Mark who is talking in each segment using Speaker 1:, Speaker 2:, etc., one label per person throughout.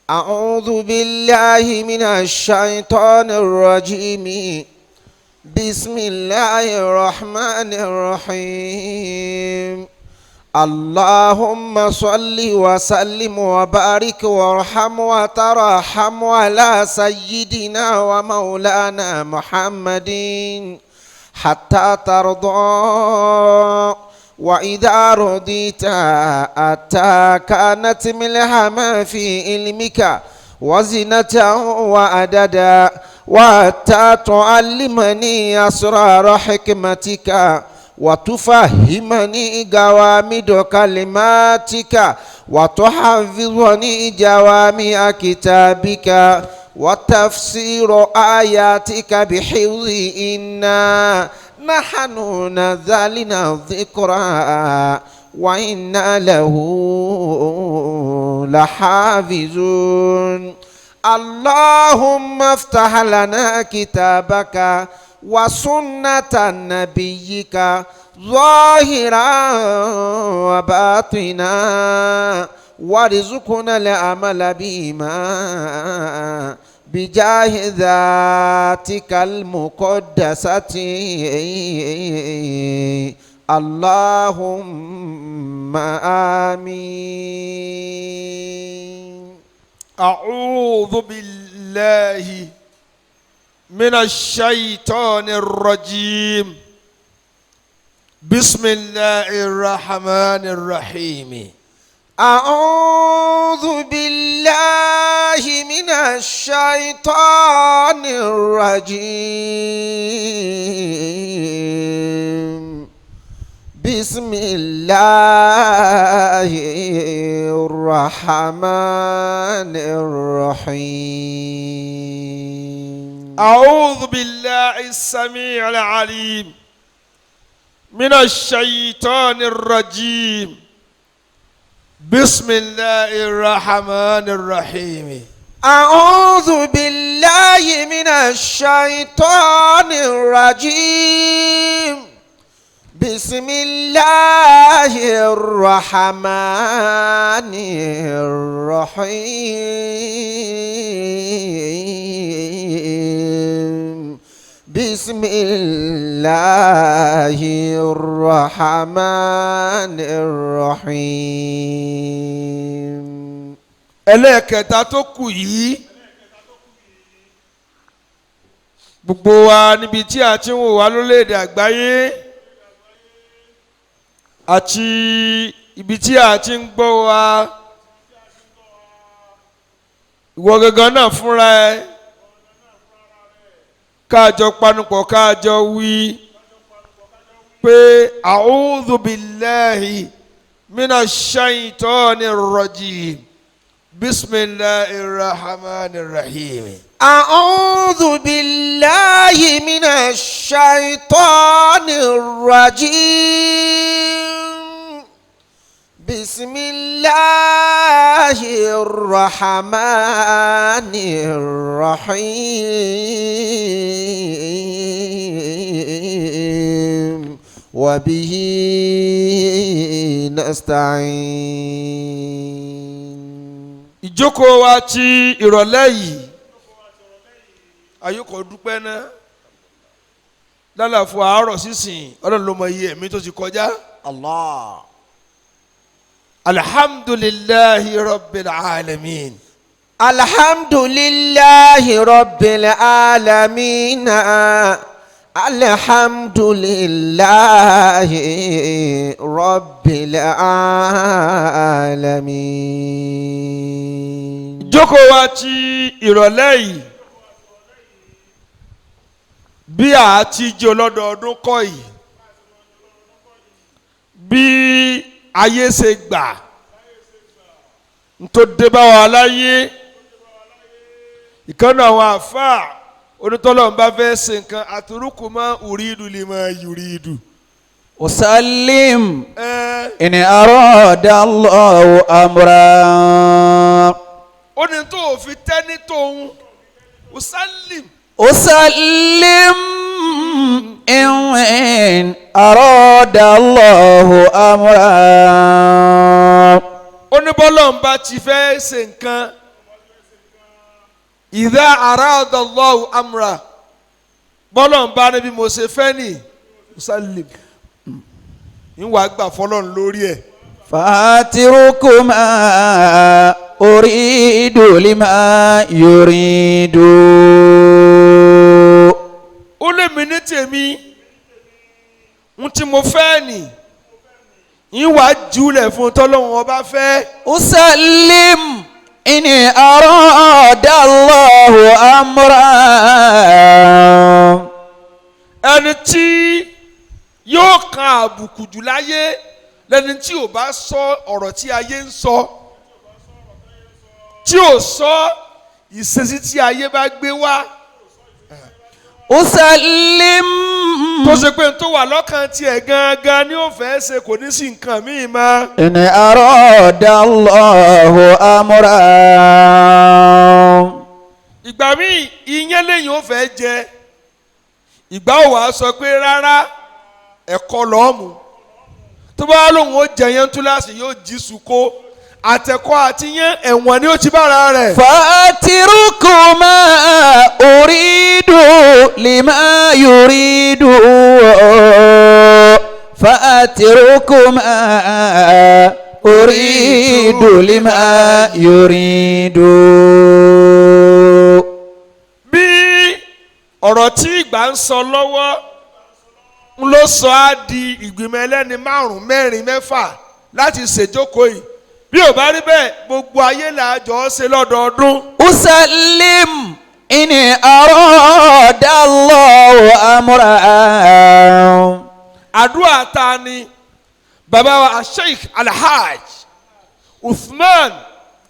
Speaker 1: أعوذ بالله من الشيطان الرجيم. بسم الله الرحمن الرحيم. اللهم صل وسلم وبارك وارحم وترحم على سيدنا ومولانا محمد حتى ترضى. وإذا رضيت أتى كانت ملهما في علمك وزنة وعددا، وأتى تعلمني أسرار حكمتك وتفهمني جوامد كلماتك وتحفظني جوامع كتابك وتفسير آياتك بحفظ إنا نحن نزلنا الذكرى وإنا له لحافظون. اللهم افتح لنا كتابك وسنة نبيك ظاهرا وباطنا، وارزقنا العمل بما بجاه ذاتك المقدسة اللهم آمين.
Speaker 2: أعوذ بالله من الشيطان الرجيم. بسم الله الرحمن الرحيم.
Speaker 1: أعوذ بالله من الشيطان الرجيم. بسم الله الرحمن الرحيم.
Speaker 2: أعوذ بالله السميع العليم من الشيطان الرجيم. بسم الله الرحمن الرحيم.
Speaker 1: أعوذ بالله من الشيطان الرجيم. بسم الله الرحمن الرحيم. بسم الله الرحمن الرحيم.
Speaker 2: ẹlẹ́ẹ̀kẹta tó kù yìí gbogbo wa níbi tí a ti ń wò wá lórílẹ̀‐èdè àgbáyé àti ibi tí a ti ń gbọ́ wa, ìwọ gangan náà fúnra ẹ káàjọ panupọ̀ káàjọ wí pé a'udhu billahi minash shaitonir rajim. Bismillahir rahmanir rahim.
Speaker 1: أعوذ بالله من الشيطان الرجيم. بسم الله الرحمن الرحيم. وبه نستعين.
Speaker 2: Ìjókòó wa ti ìrọ̀lẹ́ yìí ayọkọ dúpẹ́ náà lálàfo àárọ̀ sísìn Ọlọ́run ló mọ iye ẹ̀mí tó ti kọjá.
Speaker 1: Allah.
Speaker 2: Alhamdulillahi rabbil alamin.
Speaker 1: Alhamdulillahi rabbil alamin. Alhamdulillahi rabbil alamin.
Speaker 2: Ìjókòó wa ti ìrọ̀lẹ́ yìí bí a ti jẹ́ ọlọ́dọọdún kọ́ yìí, bí ayé ṣe gbà tó dé bá wa láyé, ìkànnì àwọn àfáà onítọ́lọ́ ń bá fẹ́ ṣe nǹkan àtúrúkù máa uridu lima yuridu.
Speaker 3: Usallim in arada Allahu amra.
Speaker 2: Ó ní tó fi tẹ́ni tóun usallim.
Speaker 3: Usallim in arada Allahu amra.
Speaker 2: Ó ní bọ́lọ̀ ń bá ti fẹ́ ṣe nǹkan idha arada Allahu amra bọ́lọ̀ ń bá níbi mo ṣe fẹ́ ni usallim ìwà gbà fọlọ́run lórí ẹ̀.
Speaker 3: فاتركما أريد لما يريد.
Speaker 2: ó lè mí ní tèmi ń tí mo fẹ́ ni ìwà jùlẹ̀ fún tọ́lọ́run ọba fẹ́.
Speaker 3: أسلم إن أراد الله أمرا.
Speaker 2: ẹni tí yóò kan àbùkù jù láyé lẹni tí ò bá sọ ọ̀rọ̀ tí ayé ń sọ tí ò sọ ìṣesí tí ayé bá gbé wá
Speaker 3: أسلم
Speaker 2: tó ṣe pé tó wà lọ́kàn tiẹ̀ gangan ni ó fẹ́ ṣe kò ní sí nǹkan míì mọ́.
Speaker 3: إن أراد الله أمرا.
Speaker 2: ìgbà míì iyán lẹ́yìn ó fẹ́ jẹ ìgbà ò wá sọ pé rárá ẹ̀kọ́ lọ́ọ̀mù tó bá lóun ó jẹ yẹn túláàsì yóò jí sùkó àtẹ̀kọ́ àti yẹn ẹ̀wọ̀n ni ó ti bára rẹ̀.
Speaker 3: فاتركما أريد لما يريد. فاتركما أريد لما يريد.
Speaker 2: bí ọ̀rọ̀ tí ìgbà ń sọ lọ́wọ́ ń ló sọ á di ìgbìmọ̀ ẹlẹ́ni márùn-ún mẹ́rin mẹ́fà láti ṣèjókòó yìí bí ò bá rí bẹ́ẹ̀ gbogbo ayé là á jọ ṣe lọ́dọọdún.
Speaker 3: أسلم إن أراد الله أمرا.
Speaker 2: àdúrà ta ni bàbá wa Sheikh Alhaj Uthman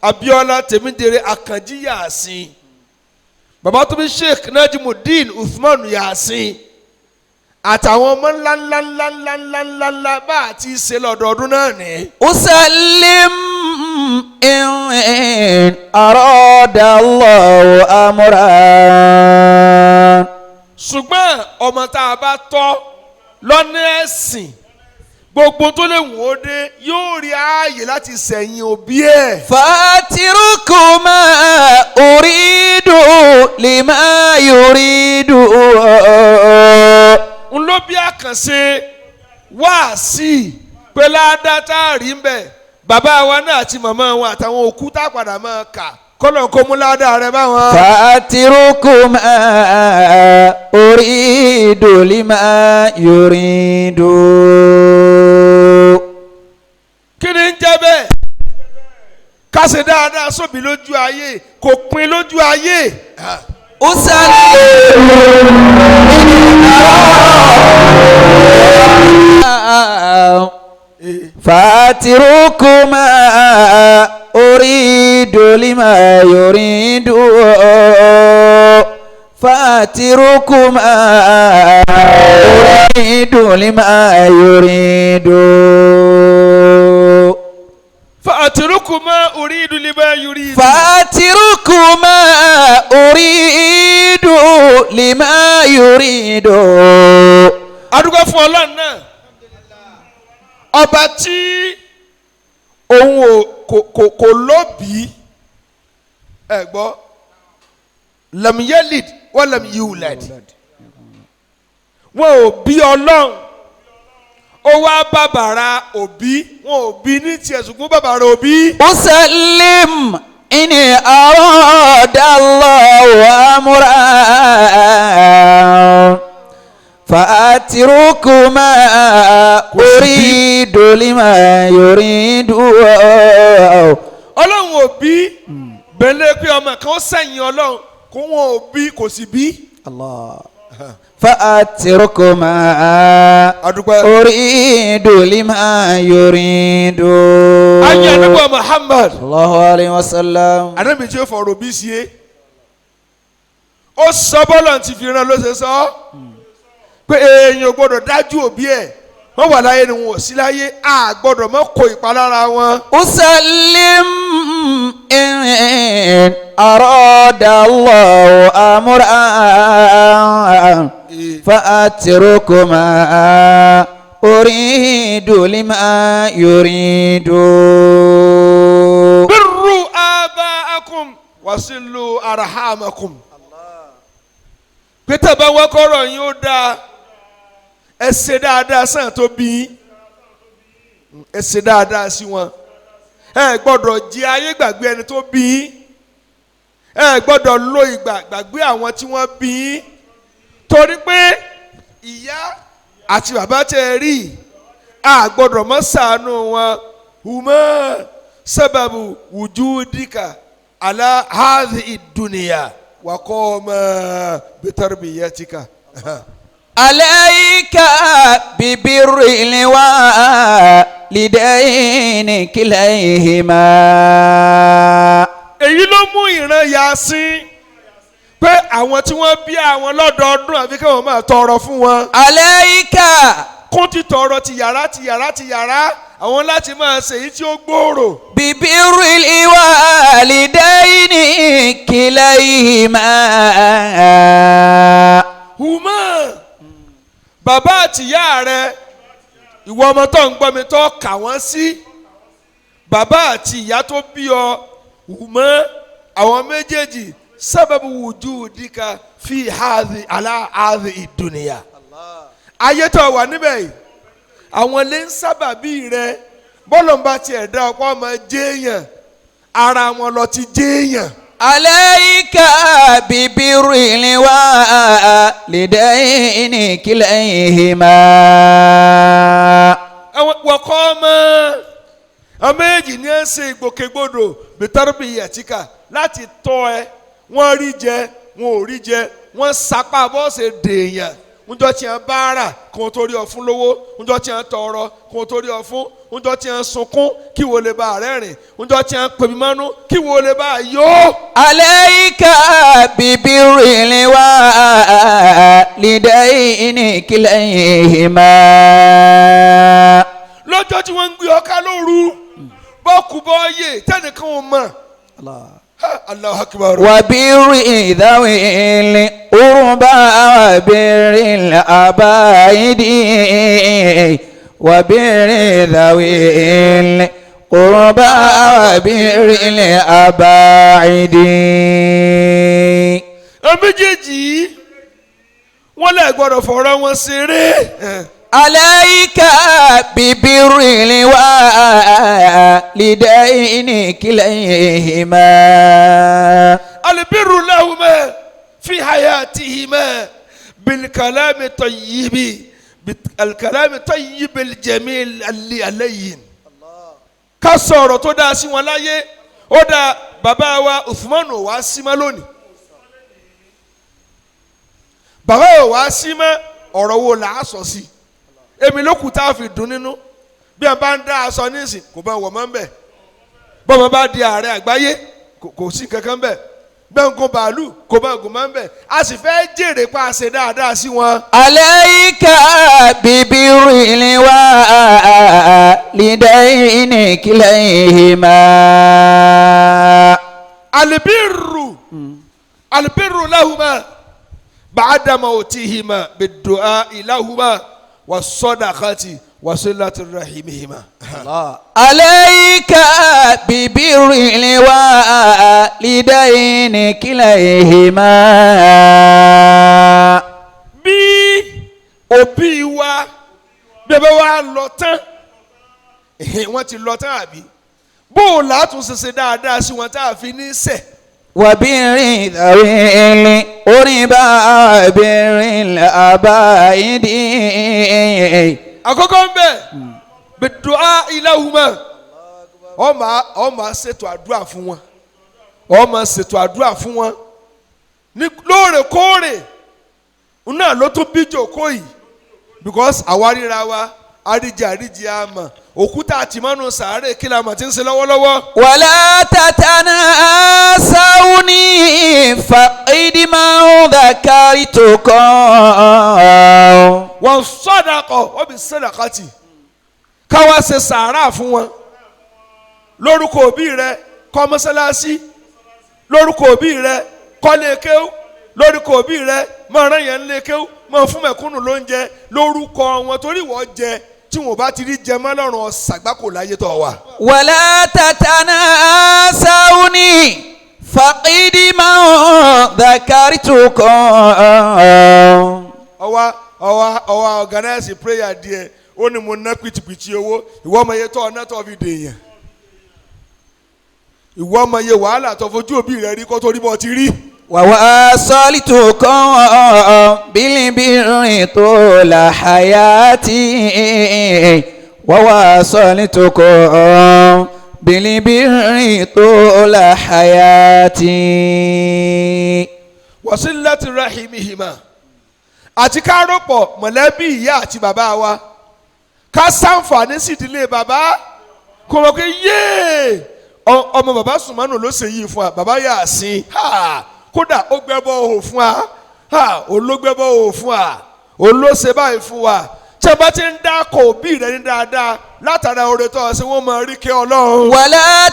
Speaker 2: Abiola Temidire Akanji Yasin bàbá tó bí Sheikh Najimuddin Uthman Yasin àtàwọn ọmọ ńláńláńláńláńláńlá bá a ti ṣe lọ́dọọdún náà ni.
Speaker 3: أسلم إن أراد الله أمرا.
Speaker 2: ṣùgbọ́n ọmọ tá a bá tọ́ lọ́nà ẹ̀sìn gbogbo tó lè wọ́n dé yóò rí ààyè láti sẹ̀yìn òbí ẹ̀.
Speaker 3: فاتركما أريد لما يريد.
Speaker 2: ń ló bí àkànṣe wáàsí pé ládàá tá a rí ń bẹ̀ bàbá wa náà àti màmá wọn àtàwọn òkú tá a padà máa kà kọ́nà kó mú ládàá rẹ báwọn.
Speaker 3: فاتركما أريد لما يريد.
Speaker 2: kí ni ń jẹ́ bẹ́ẹ̀ ká ṣe dáadáa sóbì lójú ayé kò pin lójú ayé.
Speaker 3: فاتركما أريد لما يريد. فاتركما أريد لما يريد.
Speaker 2: فأتركما أريد لما يريد.
Speaker 3: فاتركما أريد لما يريد.
Speaker 2: adúgbò fún Ọlọ́run náà ọba tí òun kò lóbìí ẹ gbọ́ lam yalid wa lam yulad wọn ò bí Ọlọ́run ó wá bàbàrà òbí wọn ò bí ní tiẹ̀ ṣùgbọ́n bàbàrà òbí.
Speaker 3: أسلم إن أراد الله أمرا. فأتركما أريد لما يريد.
Speaker 2: Ọlọ́run ò bí bẹ̀lẹ́ pé ọmọ kan ó sẹ̀yìn Ọlọ́run kó wọn ò bí kò sì bí.
Speaker 3: الله. فأتركما أريد لما يريد.
Speaker 2: ayé ànábì Muhammad
Speaker 3: الله عليه وسلم.
Speaker 2: ànábì tí ó fọ̀rọ̀ bí sí é ó sọ bọ́lọ̀ ti fi ràn ló ṣe sọ pé èèyàn gbọ́dọ̀ dájú òbí ẹ̀ wọ́n wà láyé ni wọn ò sí láyé a gbọ́dọ̀ mọ́ kó ìpalára wọn.
Speaker 3: أسلم إن أراد الله أمرا. فأتركما أريد لما يريد.
Speaker 2: birru aba'akum wasilu arhamakum. pété bá wá kọ́rọ̀ yín ó dáa ẹ ṣe dáadáa sàn tó bí ẹ ṣe dáadáa sí wọn. ẹ gbọ́dọ̀ jí ayé gbàgbé ẹni tó bí ẹ gbọ́dọ̀ lo ìgbà gbàgbé àwọn tí wọ́n bí torí pé ìyá àti bàbá tẹ rí a gbọ́dọ̀ mọ́ ṣàánú wọn huma sábàbù wujudika ala hadhi dunya wa qama bitarbiyatika.
Speaker 3: عليك ببر الوالدين كليهما.
Speaker 2: èyí ló mú ìran Yasin pé àwọn tí wọ́n bí àwọn lọ́dọọdún àfi káwọn máa tọrọ fún wọn.
Speaker 3: عليك
Speaker 2: kún ti tọrọ ti yàrá àwọn láti máa ṣe èyí tí ó gbòòrò.
Speaker 3: ببر الوالدين كليهما.
Speaker 2: hùmọ́ bàbá àtìyá rẹ ìwọ ọmọ tó ń gbọ́ mi tó kà wọ́n sí bàbá àti ìyá tó bí ọ hùmọ́ àwọn méjèèjì sábàbù wujudika fi hadhi ala hadhi dunya. ayé tó wà níbẹ̀ yìí àwọn lè ń sábàbí rẹ bọ́lọ̀ ń bá tiẹ̀ dá ọ̀pọ̀ ọmọ jéèyàn ara wọn lọ ti jéèyàn.
Speaker 3: عليك ببر الوالدين كليهما.
Speaker 2: wọ́kọ́ ọmọ méjì ní ẹ̀ ń ṣe ìgbòkègbodò bitarbiyatika láti tọ́ ẹ wọ́n rí jẹ wọn ò rí jẹ wọ́n sapá bọ́ọ̀sì dèèyàn ńjọ́ tí wọ́n bá rà kí wọ́n tó rí ọ fún lówó ńjọ́ tí wọ́n tọrọ kí wọ́n tó rí ọ fún ńjọ́ tí wọ́n sunkún kí wọ́n lè bá rẹ́rìn ńjọ́ tí wọ́n pèmí mọ́nú kí wọ́n lè bá yó.
Speaker 3: عليك ببر الوالدين كليهما.
Speaker 2: lọ́jọ́ tí wọ́n ń gbé ọká lóru bọ́ọ̀kú bọ́ọ̀yè tẹ́nìkan ò mọ̀. Allahu akbar.
Speaker 3: وبر ذوي القربى وبر الأبائد وبر ذوي القربى وبر الأبائد.
Speaker 2: méjèèjì wọ́n lè gbọ́dọ̀ fọ̀rọ̀ wọn ṣeré.
Speaker 3: عليك ببر الوالدين كليهما.
Speaker 2: البر لهما في حياتهما بالكلام الطيب الكلام الطيب الجميل اللين. ká sọ̀rọ̀ tó dáa sí wọn láyé ó dáa bàbá wa Uthman ò wá sí mọ́ lónìí bàbá ò wá sí mọ́ ọ̀rọ̀ wo là á sọ sí èmi ló kù tá a fi dùn nínú bí a bá ń dá aṣọ nísìn kò bá wọ̀ mọ́ ń bẹ̀ bọ́mọ bá di ààrẹ àgbáyé kò sí kankan bẹ̀ bẹ́ẹ̀ ń gun bàálù kò bá gùn mọ́ ń bẹ̀ a sì fẹ́ jèrè pa àṣẹ dáadáa sí wọn.
Speaker 3: عليك ببر الوالدين كليهما.
Speaker 2: البر لهما بعد موتهما بالدعاء لهما والصدقة وصلة رحمهما.
Speaker 3: عليك ببر الوالدين كليهما.
Speaker 2: bí òbí wa bẹ́ẹ̀ wá lọ tán wọ́n ti lọ tán àbí bó o látún ṣe dáadáa sí wọn tá a fi ní sẹ̀.
Speaker 3: وبر ذوي القربى وبر الأبائد.
Speaker 2: àkọ́kọ́ ń bẹ̀ biddu'a ilahuma ó máa ṣètò àdúrà fún wọn ó máa ṣètò àdúrà fún wọn ní lóòrèkóòrè náà ló tún bí jòkó yìí because àwa ríra wa àríjì àmọ́ òkúta àtìmọ́nù sàárè kí la mọ̀ tí ń ṣe lọ́wọ́lọ́wọ́.
Speaker 3: ولا تتناسوني فقد ما ذكرتكم.
Speaker 2: wọ́n sọ́dàkọ̀ wọ́n bí sọ́dàkọ̀tì káwá ṣe sàárà fún wọn lórúkọ òbí rẹ kọ́ mọ́sálásí lórúkọ òbí rẹ kọ́ lékéw lórúkọ òbí rẹ máa rán yẹn lékéw máa fún mẹ̀kúnnù lóúnjẹ lórúkọ wọn torí wọ́n jẹ tí wọn bá ti rí jẹ mọ́ lọ́rùn ọ̀sàgbákò láyé tó wà.
Speaker 3: ولا تتناسوني فقد ما ذكرتكم
Speaker 2: ọwọ́ organize prayer díẹ̀ ó ní mo ná pìtìpìtì owó ìwọ ọmọ yẹn tó ọ̀nà tó fi dèèyàn ìwọ ọmọ yẹn wàhálà tó fojú òbí rẹ rí kó tó rí bọ́ ti rí.
Speaker 3: وواصلتكم بالبر طول حياتي وواصلتكم بالبر طول حياتي.
Speaker 2: وصلة رحمهما àti ká rọ́pọ̀ mọ̀lẹ́bí ìyá àti bàbá wa ká ṣàǹfààní sí ìdílé bàbá kò mọ̀ pé yéé ọmọ bàbá Sùmánù ló ṣe yìí fún wa bàbá Yàsín kódà ó gbẹ́bọ̀ òhò fún wa ológbẹ́bọ̀ òhò fún wa olóṣè báyìí fún wa tí a bá ti ń dákọ̀ òbí rẹ ní dáadáa látara oore tó ṣe wọ́n máa rí kí Ọlọ́run.
Speaker 3: ولا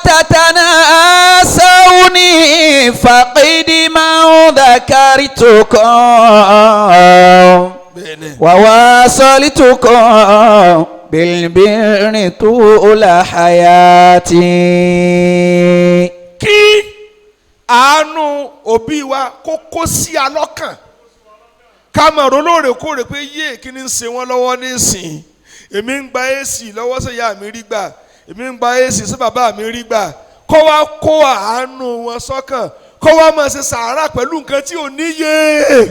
Speaker 3: تتناسوني فقد ما ذكرتكم وواصلتكم بالبر طول حياتي.
Speaker 2: kí àánú òbí wa kó kó sí alọ́kàn ká máa rò lóòrèkóòrè pé yé kí ni ń ṣe wọ́n lọ́wọ́ nísìn èmi ń gba èsì lọ́wọ́ sí ìyá mi rí gbà èmi ń gba èsì sí bàbá mi rí gbà kó wá kó àánú wọn sọ́kàn kó wá máa ṣe sàárà pẹ̀lú nǹkan tí ò níye.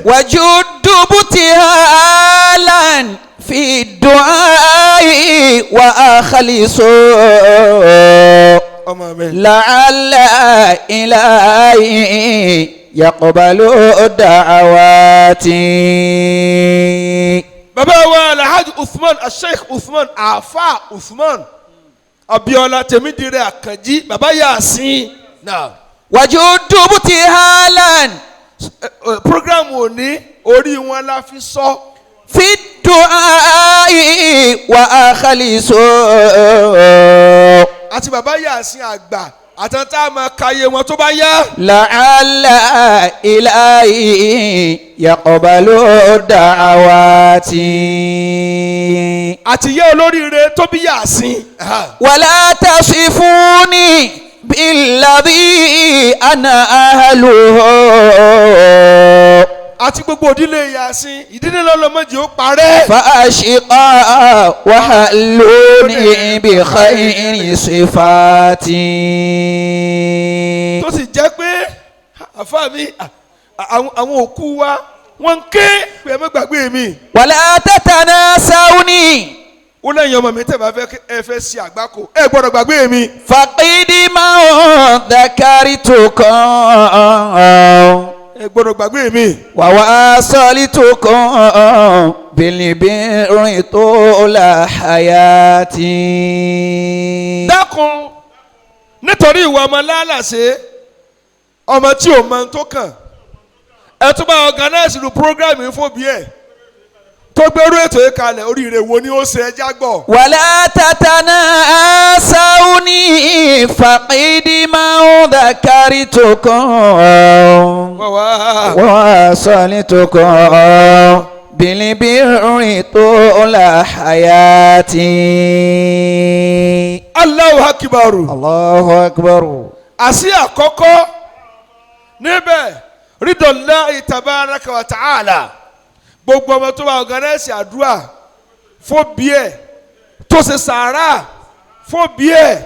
Speaker 3: وجد ابتهالا في الدعاء وأخلصوا لعل إلهي يقبل دعواتي.
Speaker 2: bàbá wa Alhaji Uthman Sheikh Uthman Afa Uthman Abiola Tèmídire Àkànjí bàbá Yàsín náà.
Speaker 3: وجد ابتهالا
Speaker 2: program òní orí wọn la fi sọ.
Speaker 3: في الدعاء وأخلصوا.
Speaker 2: àti bàbá Yàsín àgbà àtàntà máa kàyé wọn tó bá yá.
Speaker 3: لعل إلهي يقبل دعواتي.
Speaker 2: àtìyẹ́ olóríire tó bí Yàsín.
Speaker 3: ولا تصفوني بالذي أنا أهله.
Speaker 2: àti gbogbo ìdílé Yàsín ìdílé lọ́lọ́mọdé ó parẹ́.
Speaker 3: فأشقى وحلوني بخير صفاتي.
Speaker 2: tó sì jẹ́ pé àfa mi àwọn òkú wa wọ́n ń ké pé ẹ má gbàgbé mi.
Speaker 3: ولا تتناسوني
Speaker 2: ó lẹ́yìn ọmọ mi tẹ̀ bá fẹ́ ẹ fẹ́ ṣe àgbákò ẹ gbọ́dọ̀ gbàgbé mi.
Speaker 3: فقد ما ذكرتكم
Speaker 2: ẹ gbọ́dọ̀ gbàgbé mi.
Speaker 3: وواصلتكم بالبر طول حياتي.
Speaker 2: dákun nítorí ìwà ọmọ lálàsẹ ọmọ tí ò mọ tó kàn ẹ tún bá organize lu program yìí fún bí ẹ tó gbẹrú ètò yìí kalẹ̀ oríire wo ni ó ṣe ẹjá gbọ́.
Speaker 3: ولا تتناسوني فقد ما ذكرتكم وواصلتكم بالبر طول حياتي.
Speaker 2: Allahu Akbar.
Speaker 3: الله أكبر.
Speaker 2: àṣì àkọ́kọ́ níbẹ̀ rídọ̀láì tabaraka wa ta'ala gbogbo ọmọ tó bá organize àdúrà fún bí ẹ tó ṣe sàárà fún bí ẹ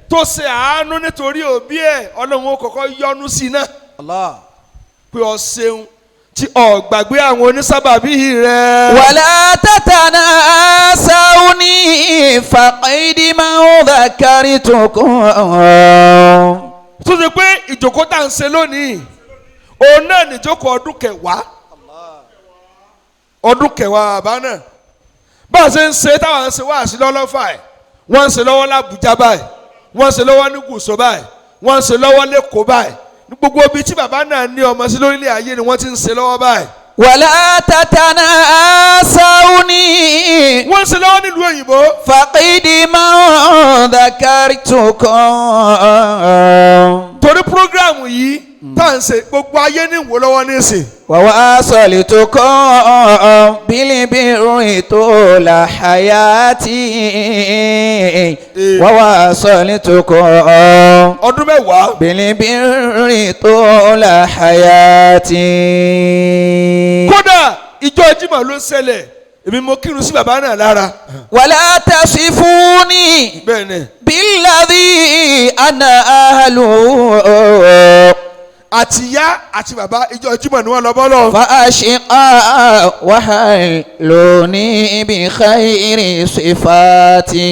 Speaker 2: tó ṣe àánú nítorí òbí ẹ Ọlọ́run ó kọ́kọ́ yọ́nú sí i náà pé ọ ṣeun tí ọ gbàgbé àwọn onísábàbí rẹ.
Speaker 3: ولا تتناسوني فقد ما ذكرتكم.
Speaker 2: tó ṣe pé ìjókòó tá à ń ṣe lónìí òun náà níjókòó ọdún kẹwàá bàbá náà bá a ṣe ń ṣe táwọn ń ṣe wá sí lọ́lọ́fà ẹ̀ wọ́n ń ṣe lọ́wọ́ l'Àbújá báyìí wọ́n ń ṣe lọ́wọ́ ní Gúúsù báyìí wọ́n ń ṣe lọ́wọ́ l'Ékòó báyìí ní gbogbo ibi tí bàbá náà ní ọmọ sí lórílẹ̀ ayé ni wọ́n ti ń ṣe lọ́wọ́ báyìí.
Speaker 3: ولا تتناسوني
Speaker 2: wọ́n ń ṣe lọ́wọ́ nílùú òyìnbó.
Speaker 3: فقد ما ذكرتكم.
Speaker 2: torí programu yìí tá à ń ṣe gbogbo ayé ní ìwò lọ́wọ́ nísìn.
Speaker 3: وواصلتكم بالبر طول حياتي. وواصلتكم
Speaker 2: ọdún mẹ́wàá.
Speaker 3: بالبر طول hayati.
Speaker 2: kódà ìjọ Jímọ̀ ló ṣẹlẹ̀ èmi mo kírun sí bàbá náà lára.
Speaker 3: wala tasifuni
Speaker 2: bẹ́ẹ̀ ni
Speaker 3: billadhi ana ahluhu.
Speaker 2: àti ìyá àti bàbá ìjọ Jímọ̀ ni wọ́n lọ bọ́lọ̀.
Speaker 3: fa ashiqa wa haluni bi khayri sifati.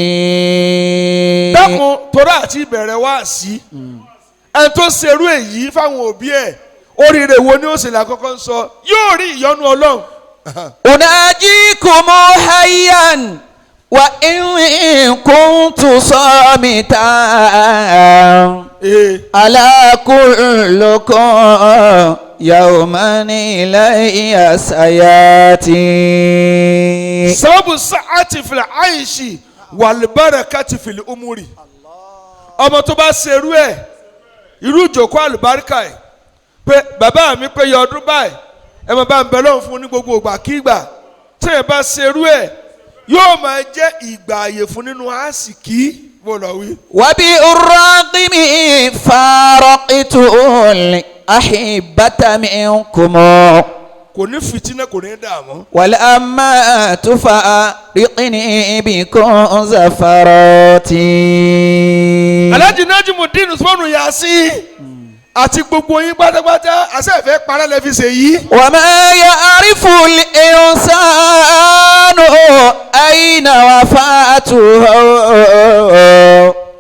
Speaker 2: dákun torá àti ìbẹ̀rẹ̀ wá sí ẹni tó ṣerú èyí fáwọn òbí ẹ̀ oríire wo ni ó sì là kọ́kọ́ ń sọ yóò rí ìyọ́nú Ọlọ́run.
Speaker 3: unajikumu hayyan wa in kuntu samitan. ala kullukum yawman ilayya sayati.
Speaker 2: sababu sa'ati fil aishi wal barakati fil umuri. ọmọ tó bá ṣerú ẹ̀ irú ìjòkó àlùbáríkà ẹ̀ pé bàbá mi pé yọ ọdún báyìí ẹ máa bá ń bẹ lọ́hùn fún ní gbogbo ìgbà kígbà tí ẹ bá ṣerú ẹ̀ yóò máa jẹ́ ìgbà àyè fún nínú àsìkí bó lọ wí.
Speaker 3: wabi uraqimi faraqitul ahibbata minkum.
Speaker 2: kò ní fìtínà kò ní dààmú.
Speaker 3: walamma tufariqini bikum zafarati.
Speaker 2: Alhaji Najimuddin Usman Yasin àti gbogbo yín pátápátá àṣẹ̀fẹ́ parẹ́ lẹ́ fi ṣe yìí.
Speaker 3: wama ya'rifu al-insanu ayna wafatuhu.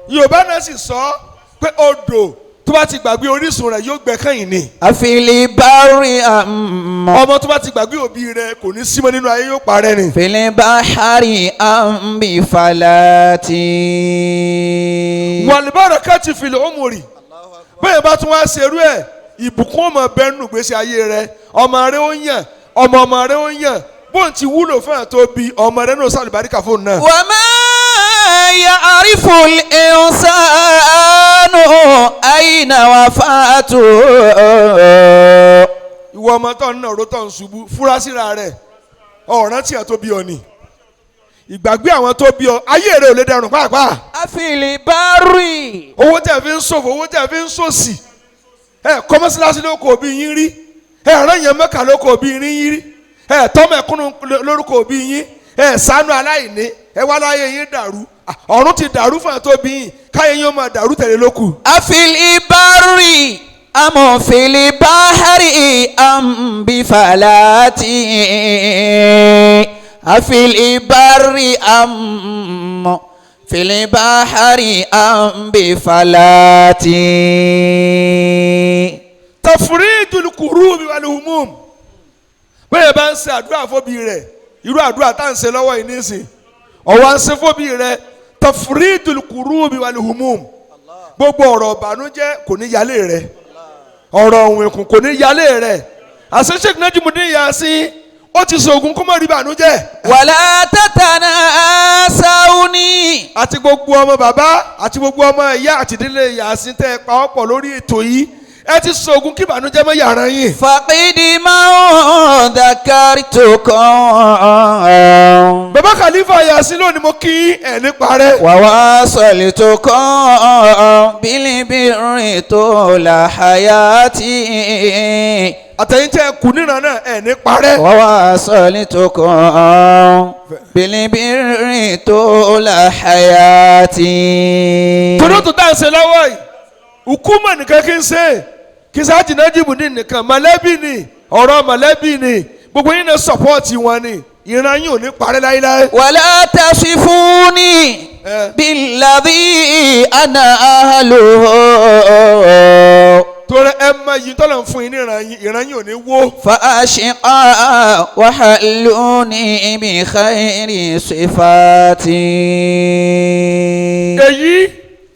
Speaker 2: Yorùbá náà sì sọ pé odò tó bá ti gbàgbé orísun rẹ̀ yóò gbẹ kẹ́yìn ni.
Speaker 3: afili bari am.
Speaker 2: ọmọ tó bá ti gbàgbé òbí rẹ̀ kò ní símọ́ nínú ayé yóò parẹ́ ni.
Speaker 3: fili bahari am bi falati.
Speaker 2: wal barakati fil umuri. bẹ́ẹ̀ bá tún wá ṣerú ẹ̀ ìbùkún ọmọ bẹ́ẹ̀ nù gbèsè ayé rẹ̀ ọmọ rẹ̀ ó yàn ọmọ rẹ̀ ó yàn bóun ti wúlò fún àtòbí ọmọ rẹ̀ náà sàlùbáríkà fóun náà.
Speaker 3: wama ya'rifu al-insanu ayna wafatuhu.
Speaker 2: ìwọ ọmọ tó ń nàró tó ń ṣubú fúra síra rẹ̀ ọ̀ràn tí a tó bí ọ ni ìgbàgbé àwọn tó bí ọ ayé rẹ̀ ò lè dẹrùn pàápàá.
Speaker 3: afili bari.
Speaker 2: owó tẹ̀ fi ń ṣòfò owó tẹ̀ fi ń ṣòṣì kọ́mọ́síláṣí ló kò bí yín rí rán yẹn Mẹ́kà ló kò bí yín rí tọ́mẹ̀kúnnù lórúkọ òbí yín ṣàánú aláìní wá láyé yín dàrú ọ̀run ti dàrú fún àtó bí yín káyé yín ó máa dàrú tẹ̀lé lókù.
Speaker 3: afili bari am fili bahari am bi falati. afili bari am fili bahari am bi falati.
Speaker 2: tafridul kurubi wal humum. bẹ́ẹ̀ bá ń ṣe àdúrà fóbi rẹ̀ irú àdúrà tá à ń ṣe lọ́wọ́ yìí nísìn ọ̀wá ń ṣe fóbi rẹ̀ tafridul kurubi wal humum. gbogbo ọ̀rọ̀ ìbànújẹ́ kò ní yálé rẹ̀ ọ̀rọ̀ òun kò ní yálé rẹ̀ àṣẹ Sheikh Najimuddin Yasin ó ti sògùn kó má rí ìbànújẹ́.
Speaker 3: wàlá tàtàna sáúní.
Speaker 2: àti gbogbo ọmọ bàbá àti gbogbo ọmọ ìyá àti ìdílé Yasin tẹ́ ẹ pa ọ́ pọ̀ lórí ètò yìí ẹ ti sògùn kí ìbànújẹ́ mọ́ yàrá yín.
Speaker 3: fàkìdí máa ń dàkárí tó kàn.
Speaker 2: bàbá Khalifa Yasin lónìí mo kí ẹ̀ ní parẹ́.
Speaker 3: wàwá sọ̀lì tó kàn bílíbìrín tó là hayati.
Speaker 2: àtẹ̀yìn tẹ́ ẹ kù níran náà ẹ̀ ní parẹ́.
Speaker 3: wàwá sọ̀lì tó kàn bílíbìrín tó là hayati.
Speaker 2: tọ́dọ̀ tó dáhùn ṣe lọ́wọ́ yìí hukuma nìkan kí n ṣe kí sáàjì Najimuddin nìkan mọ̀lẹ́bí ni ọ̀rọ̀ mọ̀lẹ́bí ni gbogbo yín náà sọ̀pọ́ọ̀tì wọn ni ìran yín ò ní parẹ́ láíláí.
Speaker 3: wàlá tasifuni billadhi ana ahluhu.
Speaker 2: torí ẹ mọ yìí tọ́lọ̀ ń fún yín ní ìran yín ò ní wó.
Speaker 3: fa ashiqa wa haluni bi khayri sifati.
Speaker 2: èyí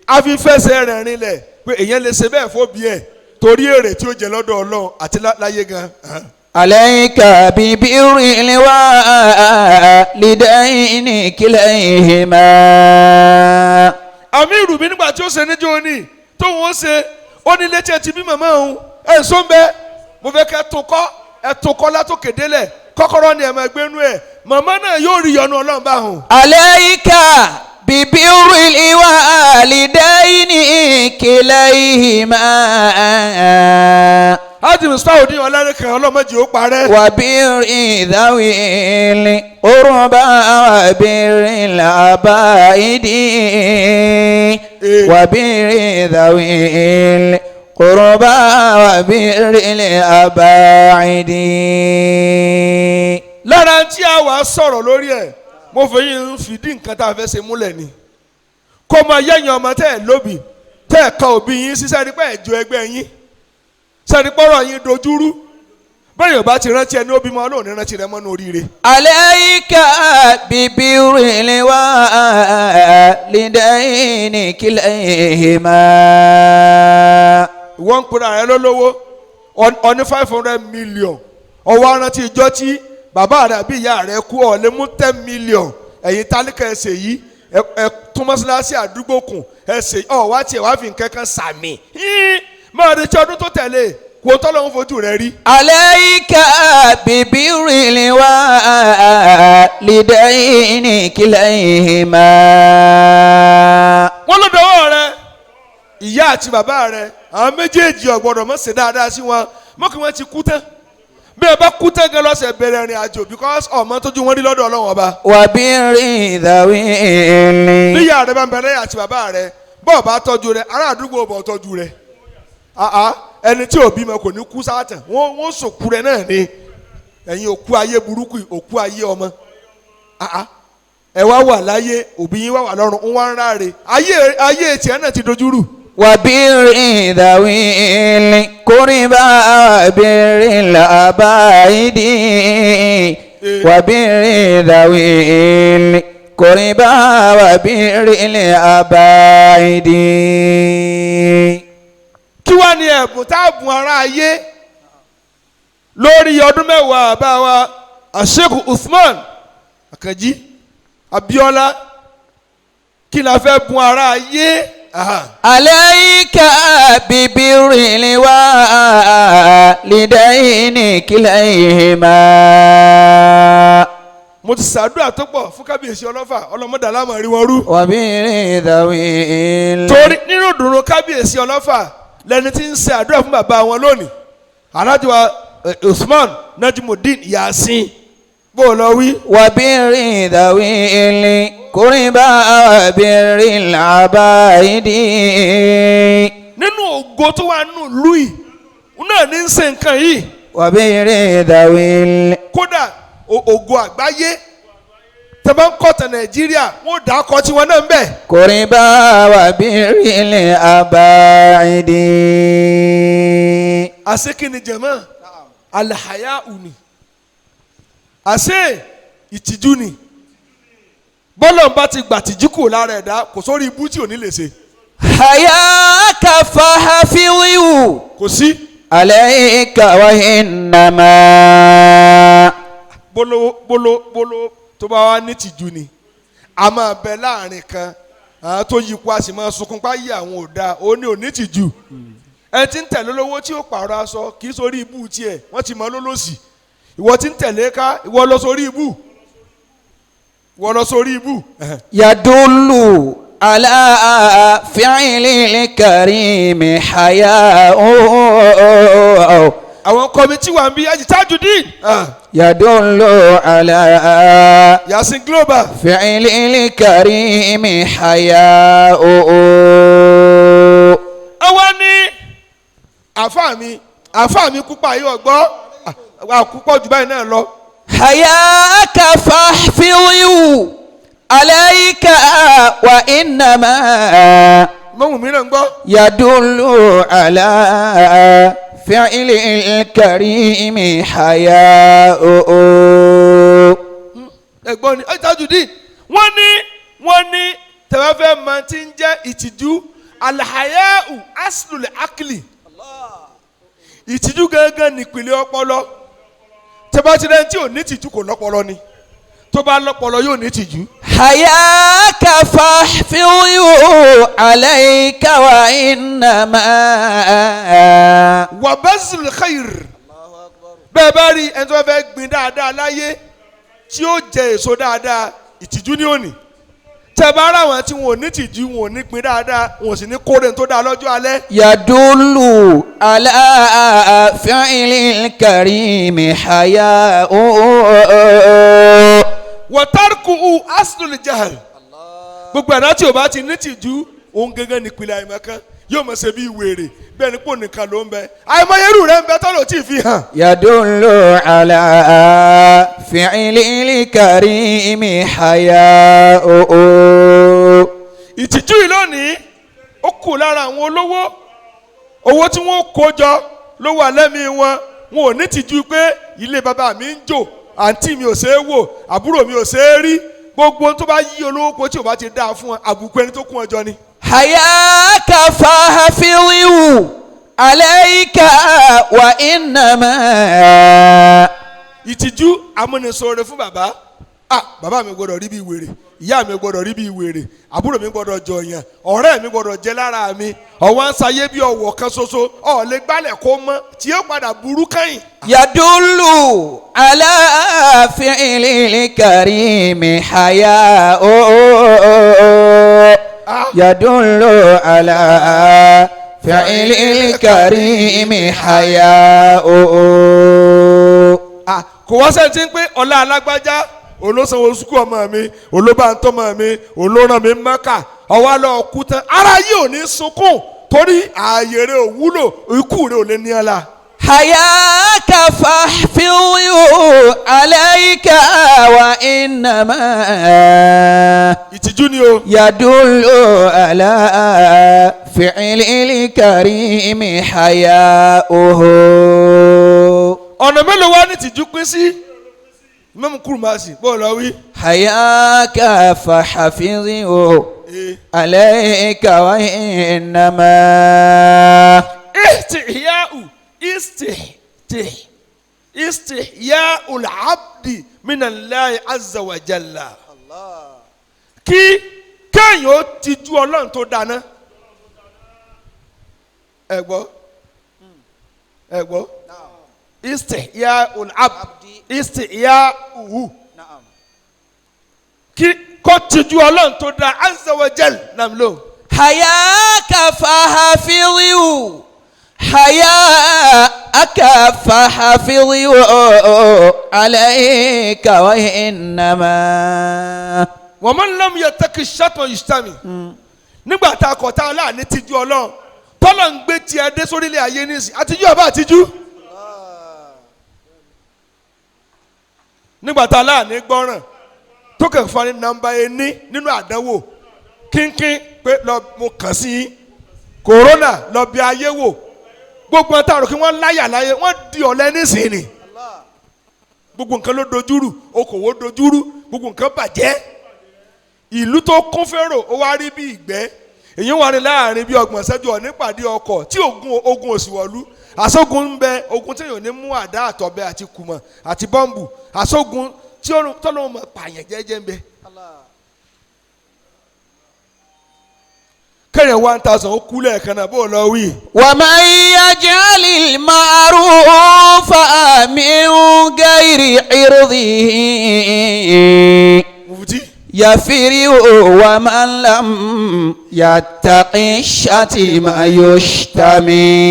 Speaker 2: afifẹsẹ̀ rẹ̀ rinlẹ̀ pé èèyàn lè ṣe bẹ́ẹ̀ fóbi ẹ̀ torí èrè tí ó jẹ lọ́dọ̀ Ọlọ́run àti láyé gan.
Speaker 3: alayka bi birril walidaini kilayhima.
Speaker 2: Amiru mi nígbà tí ó ṣe níjó ní tóun ó ṣe ó ní létí ẹtì bí màmá òun ẹ̀ ń sọ ń bẹ́ mo fẹ́ kẹ́ ẹ̀tún kọ́ látòkè délẹ̀ kọ́kọ́rọ́ ni ẹ̀ máa gbénú ẹ̀ màmá náà yóò rí ìyọ́nú Ọlọ́run bá hùn.
Speaker 3: alayka bi birril walidaini kilayhima.
Speaker 2: alhaji Musbaudeen Ọlánìkan ọlọ́mọdé ó parẹ́.
Speaker 3: وبر ذوي القربى وبر العبائد وبر ذوي القربى وبر العبائد.
Speaker 2: lára tí a wà sọ̀rọ̀ lórí ẹ̀ mo fẹ́ yín fìdí nǹkan tá a fẹ́ ṣe múlẹ̀ ni kó máa yẹ̀yìn ọmọ tẹ́ ẹ̀ lóbì tẹ́ ẹ̀ ka òbí yín sísẹ́ nípa ẹ̀jọ́ ẹgbẹ́ yín sẹ́ni pọ́rọ̀ yín dojúrú bẹ́ẹ̀ yóò bá ti rántí ẹni òbí mọ́ lónìí rántí rẹ mọ́nú oríire.
Speaker 3: عليك ببر الوالدين كليهما.
Speaker 2: ìwọ ń pera rẹ lólówó ọní 500 million ọwọ́ arántí ìjọ tí bàbá rẹ àbí ìyá rẹ kú ọ lè mú 10 million ẹ̀yin tálíkà ẹsẹ̀ yìí ẹ tún mọ́sálásí àdúgbò kùn ẹsẹ̀ ọ wá tiẹ̀ wá fi nǹkan kan sàmì máa retí ọdún tó tẹ̀lé kò tọ́lọ́ ń fojú rẹ rí.
Speaker 3: عليك ببر الوالدين كليهما.
Speaker 2: wọ́n ló dọwọ́ rẹ ìyá àti bàbá rẹ àwọn méjèèjì ò gbọ́dọ̀ mọ̀ ṣe dáadáa sí wọn mọ́kì wọn ti kú tán bí ẹ bá kú tán gan lọ́sẹ̀ bẹ̀rẹ̀ ìrìn àjò because ọmọ tójú wọn rí lọ́dọ̀ Ọlọ́run ọba.
Speaker 3: وبر ذوي
Speaker 2: bí ìyá rẹ bá ń bẹ̀rẹ̀ àti bàbá rẹ bọ́ọ̀ bá tọ́jú rẹ ará àdúgbò bọ̀ tọ́jú rẹ ẹni tí òbí mọ kò ní kú sáàtàn wọ́n sòkú rẹ náà ni ẹ̀yin òkú ayé burúkú òkú ayé ọmọ ẹ wá wà láyé òbí yín wà lọ́run ń wá ń ráre ayé tiẹ̀ náà ti dojúrú.
Speaker 3: وبر ذوي القربى وبر العبائد وبر ذوي القربى وبر العبائد.
Speaker 2: kí wá ní ẹ̀bùn tá a bùn ara ayé lórí ọdún mẹ́wàá bá wa Sheikh Usman Àkànjí Abíọ́lá kí la fẹ́ bùn ara ayé.
Speaker 3: عليك ببر الوالدين كليهما.
Speaker 2: mo ti ṣàdúrà tó pọ̀ fún kábíyèsí ọlọ́fà ọlọ́mọdé alámọ̀ rí wọn rú.
Speaker 3: وبر ذوي
Speaker 2: torí nínú ìdùnnú kábíyèsí ọlọ́fà lẹni tí ń ṣe àdúrà fún bàbá wọn lónìí Alhaji wa Usman Najimudeen Yasin bó o lọ wí.
Speaker 3: وبر ذوي القربى وبر العبائد.
Speaker 2: nínú ògo tó wà nínú ìlú yìí náà ní ń ṣe nǹkan yìí.
Speaker 3: وبر ذوي
Speaker 2: kódà ògo àgbáyé tẹ́bá ń kọ́tà Nàìjíríà wọ́n dà á kọ́ tiwọn náà ń bẹ̀.
Speaker 3: القربى وبر العبائد.
Speaker 2: àṣé kí ni jẹ̀mọ́ alahaya uni àṣé ìtìjú ni bọ́lọ̀ ń bá ti gbà tìjú kù lára ẹ̀dá kò sórí ibú tí ò ní lè ṣe.
Speaker 3: حياك فحفظه
Speaker 2: kò sí.
Speaker 3: عليك وإنما.
Speaker 2: bolo tó bá wá ní tìjú ni a máa bẹ láàrin kan àwọn tó yípo a sì máa sunkún pa yí àwọn ò dáa ó ní òní tìjú ẹ ti ń tẹ̀lé lówó tí ó pààrọ̀ aṣọ kì í sórí ibú tiẹ̀ wọ́n ti mọ lólòsì ìwọ ti ń tẹ̀lé ká ìwọ lọ sórí ibú ìwọ lọ sórí ibú.
Speaker 3: يدل على فعل الكريم حياء.
Speaker 2: àwọn kọmitì wà ń bí Haji Tajudeen.
Speaker 3: يدل على
Speaker 2: Yasin Global.
Speaker 3: فعل الكريم حياء.
Speaker 2: àwa ní àfáà mi kúpa yìí ọgbọ́ àkúpọ̀ jù báyìí náà lọ.
Speaker 3: حياك فاحفظه عليك وإنما.
Speaker 2: mọ̀mú mi náà ń gbọ́.
Speaker 3: يدل على فعل الكريم حياء.
Speaker 2: ẹ̀gbọ́n ni Haji Tajudeen wọ́n ní tẹ̀wáfẹ́ máa ti ń jẹ́ ìtìjú alhayau aslul akli ìtìjú gangan nípìnlẹ̀ ọpọlọ tẹ́bátìrẹ́ tí ò ní tìjú kò lọ́pọlọ ni tó bá lọ́pọlọ yóò ní tìjú.
Speaker 3: حياك فاحفظه عليك وإنما.
Speaker 2: wabazul khair bẹ́ẹ̀ bá rí ẹni tó fẹ́ gbìn dáadáa láyé tí ó jẹ èso dáadáa ìtìjú ní òní tẹ́ bá ra wọn tí wọn ò ní tìjú wọn ò ní pin dáadáa wọn ò sì ní kórè tó dáa lọ́jọ́ alẹ́.
Speaker 3: يدل على فعل الكريم حياء.
Speaker 2: wọ́tárùkù aslul jahl. gbogbo àná tí o bá ti ní tìjú òun gẹ́gẹ́ nípìnlẹ̀ àìmọ̀kan yóò mọ̀ ṣe bí wèrè bẹ́ẹ̀ ni pò nìkan ló ń bẹ àìmọ̀yẹ́rù rẹ̀ ń bẹ tọ́lọ̀ tí ì fi hàn.
Speaker 3: يدل على فعل الكريم حياء.
Speaker 2: ìtìjú yìí lónìí ó kù lára àwọn olówó owó tí wọ́n kó jọ ló wà lẹ́mìí wọn wọn ò ní tìjú pé ilé bàbá mi ń jò àǹtí mi ò ṣeé wò àbúrò mi ò ṣeé rí gbogbo ohun tó bá yí olówó po tí ò bá ti dáa fún wọn àbùkù ẹni tó kún ọjọ́ ni.
Speaker 3: حياك فحفظه عليك وإنما.
Speaker 2: ìtìjú amúnisọ̀rọ̀ fún bàbá bàbá mi gbọ́dọ̀ rí bí wèrè ìyá mi gbọ́dọ̀ rí bí wèrè àbúrò mi gbọ́dọ̀ jọyàn ọ̀rẹ́ mi gbọ́dọ̀ jẹ lára mi ọ̀wọ́n ń sayé bí ọ̀wọ̀ kan ṣoṣo ọ̀ lè gbálẹ̀ kó mọ́ tí yóò padà burú kẹ́yìn.
Speaker 3: يدل على فعل الكريم حياء. يدل على فعل الكريم حياء.
Speaker 2: kò wá sẹ́ni tí ń pé ọ̀la alágbájá olóṣèwò sukú ọmọ mi olóbàntọ́mọ mi olóràn mi mẹ́kà ọwọ́ lọ kú tán ara yìí ò ní sunkún torí ààyè rẹ̀ ò wúlò ikú rẹ̀ ò lè ní ẹ la.
Speaker 3: حياك فاحفظه عليك وإنما.
Speaker 2: ìtìjú ni o.
Speaker 3: يدل على فعل الكريم حياؤه.
Speaker 2: ọ̀nà mélòó wá ní ìtìjú pín sí mẹ́mu kúrúmásì bó lọ wí.
Speaker 3: حياك فحفظه عليك وإنما.
Speaker 2: استحياء العبد من الله عز وجل. kí kéèyàn ó tijú ọlọ́run tó dáná. ẹ gbọ́ istihya'ul abdi istihya'uhu kí kó tijú ọlọ́run tó dá azza wa jal nam lo.
Speaker 3: حياك فحفظه حياءك فحفظه عليك وإنما.
Speaker 2: ومن لم يتق الشتم يجتمع. nígbà tá a kọ̀ tá a láàánú tijú ọlọ́run tọ́lọ̀ ń gbé tiẹ̀ dé sórílẹ̀ ayé nísì àtijú àbá àtijú. nígbà tá a láàánú gbọ́ràn tó kẹ̀ fún ní nàmbá ẹni nínú àdánwò kínkín pé lọ mo kàn sí i kòrónà lọ bí ayé wò gbogbo ọ̀tá rò kí wọ́n láyà láyé wọ́n di ọ̀lẹ nísìnyí gbogbo nǹkan ló dojúrú okòwò dojúrú gbogbo nǹkan bàjẹ́ ìlú tó kún fẹ́rò ó wá rí bí ìgbẹ́ èyí wà ní láàrin bí ọgbọ̀n ṣẹ́jú ọ̀ nípàdé ọkọ̀ tí ogun òsìwọ̀lú àṣogun ń bẹ ogun tí èèyàn ní mú àdá àtọ̀bẹ àti kùmọ̀ àti bọ́ǹbù àṣogun tí tọ́lọ́mọ pààyàn jẹ́jẹ́ ń bẹ. kẹ́yìn 1000 ó kú lẹ́ẹ̀kan náà bó lọ wí.
Speaker 3: ومن يجعل المعروف من غير عرضه يفر ومن لم يتق الشتم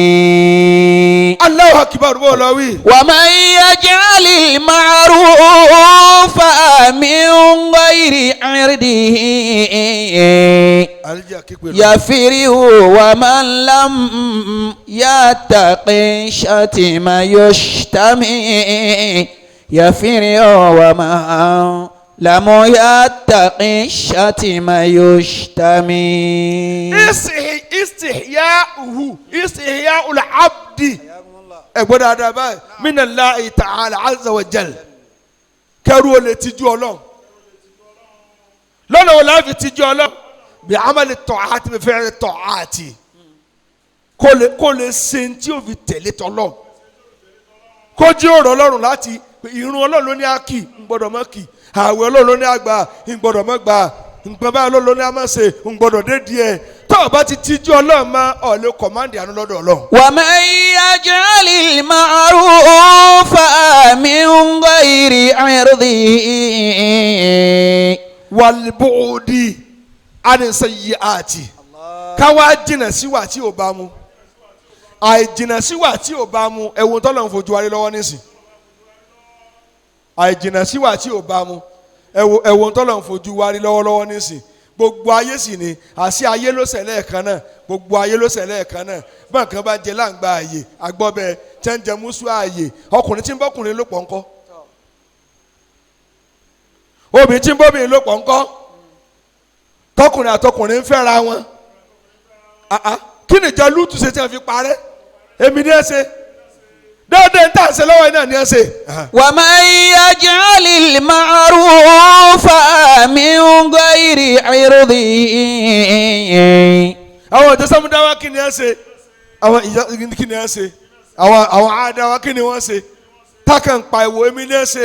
Speaker 3: يشتمي.
Speaker 2: الله أكبر bó lọ wí.
Speaker 3: ومن يجعل المعروف من غير عرضه يفر ومن لم يتق الشتم يشتمي. يفر ومن لم يتق الشتم يشتمي.
Speaker 2: استحياء العبد ẹgbọ́dọ̀ adaba minallahi ta'ala azza wa jal kẹrù olè tijú ọlọ́run lọ́nà wo láti tijú ọlọ́run bí amali ta'ati bí fẹ́rẹ̀ ta'ati kó lè ṣe tí o fi tẹ̀lé tọ́lọ́run kó jẹ́ ọ̀rọ̀ ọlọ́run láti ìrun ọlọ́run ló ní àkì ń gbọ́dọ̀ mọ́ kì àwẹ̀ ọlọ́run ló ní àgbà ń gbọ́dọ̀ mọ́ gbà nǹkan báyìí ọlọ́run ló ní àmọ́ ṣe ń gbọ́dọ̀ dé díẹ̀ tó o bá ti tijú ọlọ́run máa ọ̀ lè kọ̀mándì àánú lọ́dọ̀ ọlọ́run.
Speaker 3: ومن يجعل المعروف من غير عرضه
Speaker 2: والبعد anisayyiati káwá jìnnà síwà tí ò bá mu àìjìnnà síwà tí ò bá mu ẹ̀wọ̀n tọ́lọ̀ ń fojú wa rí lọ́wọ́ nísìn àìjìnnà síwà tí ò bá mu ẹ̀wọ̀n tọ́lọ̀ ń fojú wa rí lọ́wọ́lọ́wọ́ nísìn gbogbo ayé sì ni àṣì ayé ló ṣẹlẹ̀ kan náà gbogbo ayé ló ṣẹlẹ̀ kan náà bọ́n kan bá jẹ láǹgbà ààyè agbọ́bẹ tẹ́ ń jẹ mùsù ààyè ọkùnrin tí ń bọ́kùnrin ló pọ̀ ńkọ́ obìnrin tí ń bọ́bìnrin ló pọ̀ ńkọ́ tọkùnrin àtọkùnrin ń fẹ́ra wọn kí ni ìjọ lútù ṣe tí wọ́n fi parẹ́ èmi ni ẹ ṣe déédéé ń tà ṣe lọ́wọ́ iná ni ẹ ṣe.
Speaker 3: wa man yaj'alil ma'rufa min ghayri 'irdihi.
Speaker 2: àwọn ìjọ sàmúdáwá kí ni ẹ ṣe àwọn ìjọ kí ni ẹ ṣe àwọn àdáwá kí ni wọ́n ṣe tákàn pa ìwò èmi ni ẹ ṣe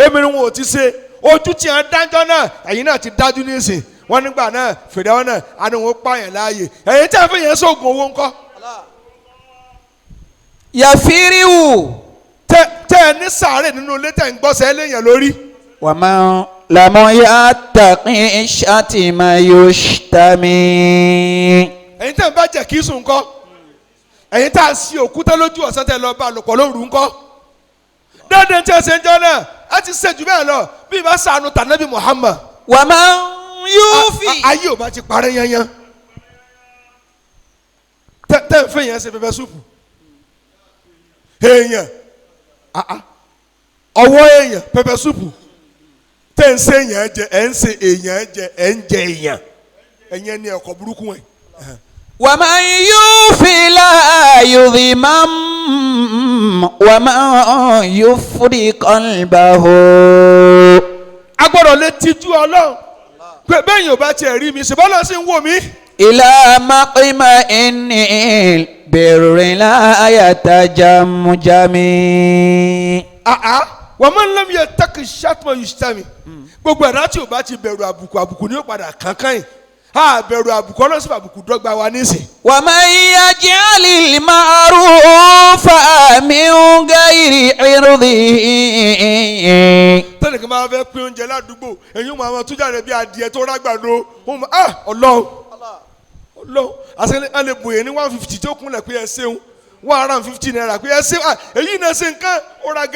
Speaker 2: èmi ni wọn ò ti ṣe ojú tí wọn dájọ́ náà ẹ̀yin náà ti dájú nísìn wọn nígbà náà fìdáwọ́ náà àdéhùn pààyàn láàyè ẹ̀yin tí a fi yẹn sóògùn owó ńkọ́.
Speaker 3: yafiriwu.
Speaker 2: tẹ ẹ ní sàárè nínú ilé tẹ ń gbọ́sẹ̀ léèyàn lórí.
Speaker 3: wa man lam yattaqi shatima yushtami.
Speaker 2: ẹ̀yin tẹ ń bá jẹ kí sùn ńkọ́ ẹ̀yin tá a sí òkúta lójú ọ̀sán tẹ lọ bá lòpọ̀ lóru ńkọ́ dáadáa tí a ṣe ń jọ náà a ti ṣe jù bẹ́ẹ̀ lọ bí ibà sànù tànàbí Muhammad.
Speaker 3: wa man yufi.
Speaker 2: ayé ò bá ti parẹ́ yanyan tẹ ń fẹ́ yẹn ṣe pẹpẹ súpù èèyàn ọwọ́ èèyàn pẹpẹ súpù tẹ ń ṣe èèyàn jẹ ẹ ń ṣe èèyàn jẹ ẹ ń jẹ èèyàn ẹ̀yẹn ní ẹ̀kọ́ burúkú wọn.
Speaker 3: wa man yufi la yudhimam wa man yufri qalbahu.
Speaker 2: a gbọ́dọ̀ lè tijú Ọlọ́run pé bẹ́ẹ̀ yóò bá tiẹ̀ rí mi ṣe bọ́lá sí ń wò mí.
Speaker 3: ila maqima inni birri la yatajamjami.
Speaker 2: wa man lam yattaqi shatma yushtami gbogbo ẹ̀dá tí o bá ti bẹ̀rù àbùkù ni yóò padà kankan yìí bẹ̀rù àbùkù Ọlọ́run sì àbùkù dọ́gba wa nísìn.
Speaker 3: wa man yaj'alil ma'rufa min ghayri 'irdihi.
Speaker 2: tẹ́lẹ̀ máa fẹ́ pín oúnjẹ ládùúgbò ẹ̀yin máa tún jáde bí adìẹ tó rágbàdo Ọlọ́run àṣẹ ẹ lè bòye ní 150 tó kúnlẹ̀ pé ẹ ṣeun 150 naira pé ẹ ṣeun èyí náà ṣe nǹkan ó ra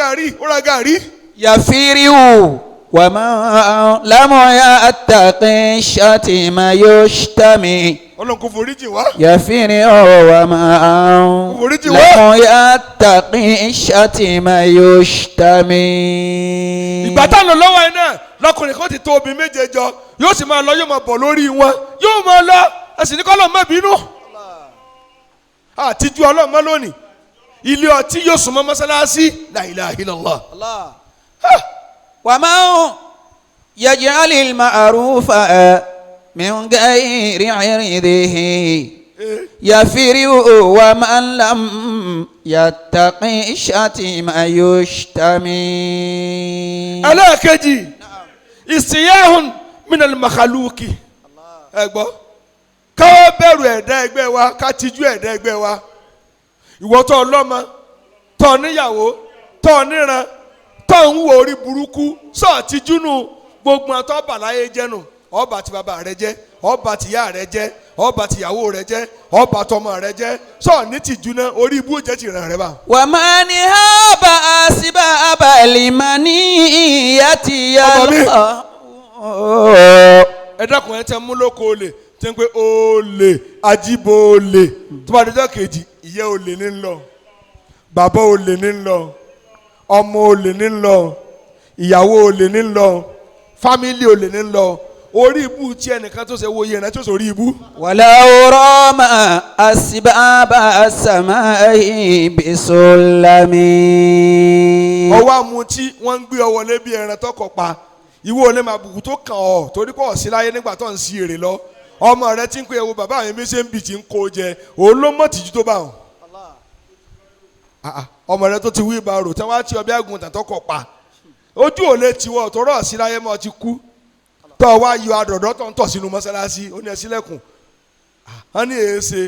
Speaker 2: gàrí.
Speaker 3: yafiriwu wa man lam yattaqi shatima yushtami.
Speaker 2: Ọlọ́run kò foríjì wá.
Speaker 3: yafiriwu wa man lam yattaqi shatima yushtami.
Speaker 2: ìgbà tá a lọ lọ́wọ́ ẹ náà lọkùnrin kan ti tó obìnrin méje jọ yóò sì máa lọ yóò máa bọ̀ lórí wọn yóò máa lọ ẹsìn ní kọ́lọ́ má bínú àtijú Ọlọ́run mọ́ lónìí ilé ọtí yóò sùn mọ́ mọ́sálásí la ilaha illallah.
Speaker 3: wa man yaj'alil ma'rufa min ghayri 'irdihi. yafiriu wa man lam yattaqi shatima yushtami.
Speaker 2: ẹlẹ́ẹ̀kejì istiyahun minal makhluki ẹ gbọ́ káwọ́ bẹ̀rù ẹ̀dá ẹgbẹ́ wa ká tijú ẹ̀dá ẹgbẹ́ wa ìwọ tó ọlọ́mọ tó níyàwó tó níran tó ń wo orí burúkú sọ tijú nù gbogbo àtọ́ bàláyé jẹ́nu ọba tí bàbá rẹ jẹ́ ọba tìyá rẹ jẹ́ ọba tìyàwó rẹ jẹ́ ọba tọmọ rẹ jẹ́ sọ ní tìjú náà orí ibú jẹ́ ti ràn rẹ bá.
Speaker 3: wa man haba asbaba limani yatiyallah.
Speaker 2: ẹ dákun ẹ tẹ mú lóko olè tí ń pé olè ajíbo olè tó bá dọjọ́ kejì ìyá olè ní lọ bàbá olè ní lọ ọmọ olè ní lọ ìyàwó olè ní lọ fámìlì olè ní lọ orí ibú tí ẹnìkan tó ṣe wo iye rẹ tó ṣe orí ibú.
Speaker 3: walaw rama asbaba samai bisulami.
Speaker 2: ọwọ́ àmutí wọ́n ń gbé ọ wọlé bí ẹran tọkọ̀ pa ìwọ olè máa bùkún tó kàn ọ́ torí pọ̀ sí láyé nígbà tó ń sí èrè lọ ọmọ rẹ ti ń pè é wo bàbá mi bí ṣe ń bì tí ń kó jẹ òun ló mọ̀ tìjú tó bá wọn. ọmọ rẹ tó ti wí ìbárò tí wọ́n á ti ọbẹ̀ àgùntàn tọkọ̀ pa ojú ò lè tiwọ́ tó rọ̀ sí láyé mọ́ ti kú tó wá yọ àdọ̀dọ̀ tó ń tọ̀ sínú mọ́sálásí ó ní ẹ sílẹ̀kùn wọ́n ní èéṣe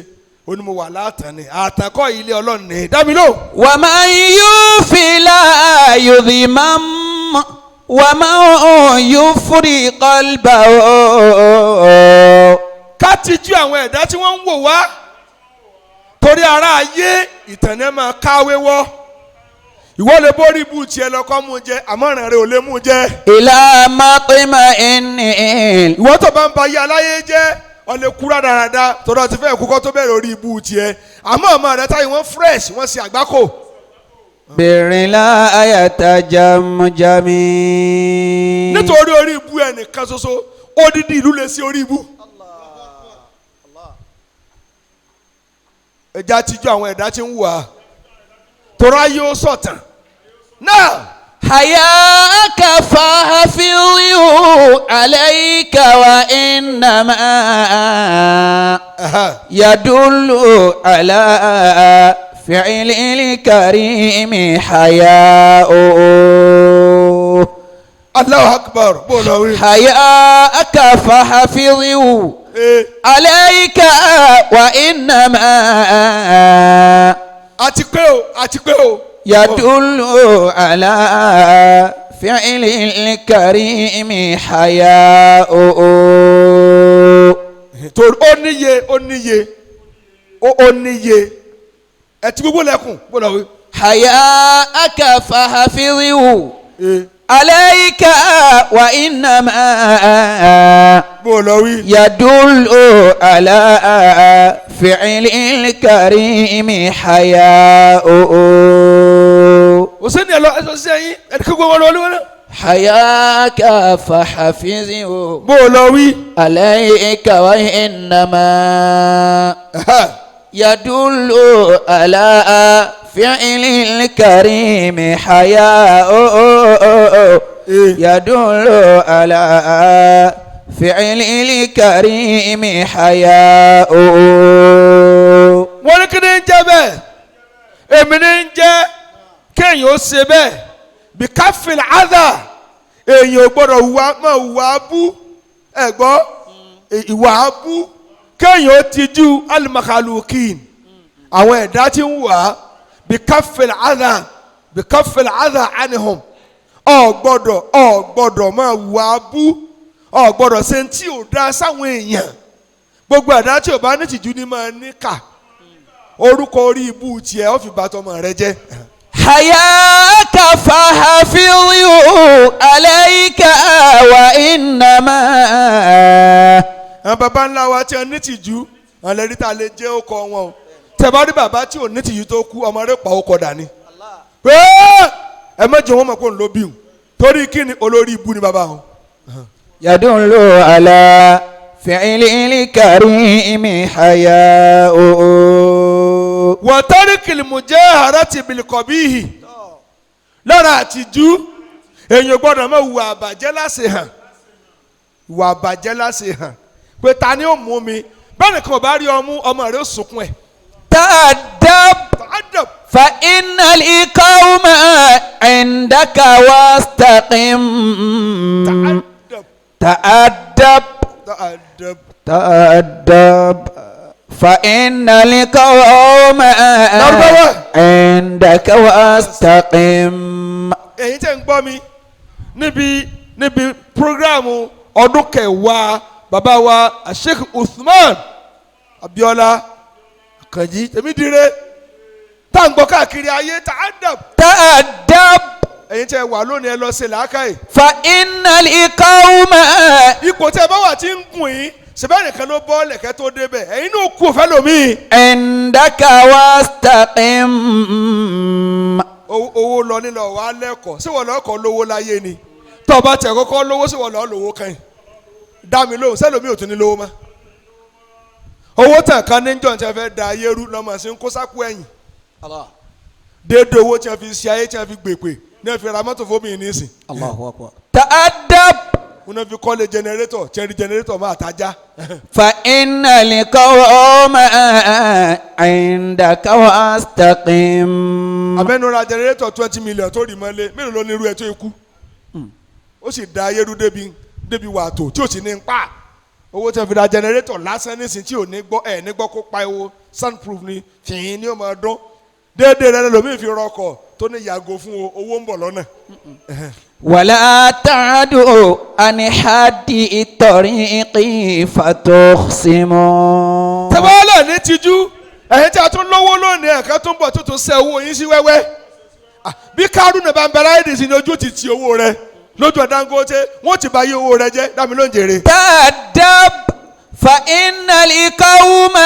Speaker 2: ó ní mo wà látàn ni àtàkọ́ ilé Ọlọ́run ní dámi ló.
Speaker 3: wa man yufi la yudhimam ومن يفري قلبه
Speaker 2: ká tijú àwọn ẹ̀dá tí wọ́n ń wò wá torí ara ayé ìtànẹ́ máa káwé wọ́ ìwọ lè borí ibú tiẹ̀ lọ́kọ́ mú jẹ àmọ́ràn rẹ ò lè mú jẹ.
Speaker 3: إلى مطمئن
Speaker 2: ìwọ tó bá ń ba ayé aláyé jẹ́ ọ lè kú rádaràda torí ọtí fẹ́ kúkọ́ tó bẹ̀rẹ̀ orí ibú tiẹ̀ àmọ́ ọmọ rẹ táyì wọ́n fresh wọ́n ṣe àgbákò.
Speaker 3: بر لا يتجمجم
Speaker 2: nítorí orí ibú ẹnìkan ṣoṣo odidi ìlú lè sí orí ibú. ẹja tijú àwọn ẹ̀dá tí ń wà torí ayé ó sọ̀tàn náà.
Speaker 3: حياك فحفظه عليك وإنما يدل على فعل الكريم حياؤه
Speaker 2: Allahu Akbar bọ́ọ̀lù wí.
Speaker 3: حياك فحفظه عليك وإنما
Speaker 2: àti pé o.
Speaker 3: يدل على فعل الكريم حياؤه
Speaker 2: torí ó níye ẹ ti gbogbo lẹ́kùn bọ́ọ̀lù wí.
Speaker 3: حياءك فحفظه عليك وإنما
Speaker 2: bọ́ọ̀lù wí.
Speaker 3: يدل على فعل الكريم حياؤه
Speaker 2: òsèǹdì ẹ̀lọ́ ẹ̀sọ́ sí ẹ̀yìn ẹ̀dí kí gbogbo wọn lọ́wọ́.
Speaker 3: حياك فحفظه
Speaker 2: bọ́ọ̀lù wí.
Speaker 3: عليك وإنما يدل على فعل الكريم حياؤه يدل على فعل الكريم حياؤه.
Speaker 2: wọ́n ní kí ni ń jẹ́ bẹ́ẹ̀ èmi ní ń jẹ́ kéèyàn ó ṣe bẹ́ẹ̀ bí káfíń àdá èèyàn ò gbọ́dọ̀ hùwà abú ẹ̀gbọ́ ìwà abú kéèyàn ó tijú alimakhalukin àwọn ẹ̀dá tí ń wà bí káfíń àdá anihum ọ̀ gbọ́dọ̀ máa hùwà abú ọ̀ gbọ́dọ̀ ṣe tí ò dá sáwọn èèyàn gbogbo ẹ̀dá tí ò bá ní tìjú ní máa ní kà orúkọ orí ibú tiẹ̀ ó fi bàtọ́ ọmọ rẹ jẹ́.
Speaker 3: حياك فحفظه عليك وإنما.
Speaker 2: àwọn baba ńlá wa tí wọn ní tìjú àwọn lẹ́rìí tá a lè jẹ́ ọkọ wọn o tẹ bá rí bàbá tí ò ní tìjú tó kú ọmọ rẹ pa ọkọ dání pé ẹ mẹ́jọ wọn mọ̀ pé òun ló bí òun torí kí ni olórí ibú ni bàbá wọn.
Speaker 3: يدل على فعل الكريم حياؤه.
Speaker 2: wọ́tárìkìlì mujaharati bilqabihi lára àtijú èèyàn gbọ́dọ̀ máa hùwà àbàjẹ́ láṣẹ hàn hùwà àbàjẹ́ láṣẹ hàn pé ta ni ó mú mi bẹ́ẹ̀ nìkan ò bá rí ọmú ọmọ rẹ ó sunkún ẹ̀.
Speaker 3: تأدب فإن القوم عندك واستقم. تأدب فإن القوم عندك واستقم.
Speaker 2: èyí tẹ́ ń gbọ́ mi níbi programu ọdún kẹwàá bàbá wa Sheikh Uthman Abiola Akanji Tèmídire tá à ń gbọ́ káàkiri ayé ta'adab. ẹ̀yin tẹ́ wà lónìí ẹ lọ ṣe làákàyè.
Speaker 3: فإن القوم.
Speaker 2: ipò tẹ́ bá wà tí ń gùn yín sẹ́bẹ̀ nìkan ló bọ́ lẹ̀kẹ́ tó débẹ̀ ẹ̀yin náà kú òfẹ́ lómi.
Speaker 3: عندك واستقم.
Speaker 2: owó lọ nílò wà lẹ́kọ̀ọ́ sí wọ́n lọ́kọ̀ lówó láyé ni tó bá tẹ̀ kọ́kọ́ lówó sí wọ́n lọ́ lówó kan yìí dá mi lóhùn sẹ́lómi ò tún ní lówó mọ́. owó tàn kan ní jọ̀ọ́ tí wọ́n fẹ́ da ayé rú lọ́mọ sí ń kó sákú ẹ̀yìn déédéé owó tí wọ́n fi ṣe ayé tí wọ́n fi gbèpè ní wọ́n fi ra mọ́tò fómi nísìn.
Speaker 3: Allahu Akbar. تأدب
Speaker 2: wọ́n fi kọ́lé jẹnẹrétọ̀ tẹ́rí jẹnẹrétọ̀ máa tajà.
Speaker 3: فإن القوم عندك واستقم.
Speaker 2: abẹ́nura jẹnẹrétọ̀ 20 million tó rí mọ́lé mélòó ló ní irú ẹ̀ tó ikú ó sì da ayélu débi wàtò tí ò sì ní pa owó tí wọ́n fi ra jẹnẹrétọ̀ lásán nísìnyí tí ò ní gbọ́ ẹ̀ ní gbọ́ kó pa ewo soundproof ni fìyín ní ọmọ ọdún déédéé rẹ lómi fi rọkọ̀ tó ní yàgò fún owó ń bọ̀ lọ́nà.
Speaker 3: ولا تعدوا عن حد الطريق فتخصموا.
Speaker 2: tẹ́wọ́lẹ̀ ní tijú ẹ̀yin tí a tún lówó lónìí ẹ̀ka tó ń bọ̀ tuntun sẹ́ owó yín sí wẹ́wẹ́ bí Kárúnà bá ń bẹ̀rẹ̀ ẹ̀dì sí ni ojú ti ti owó rẹ lójú Dangote wọ́n ti bà yí owó rẹ jẹ́ dámi ló ń jèrè.
Speaker 3: تأدب فإن القوم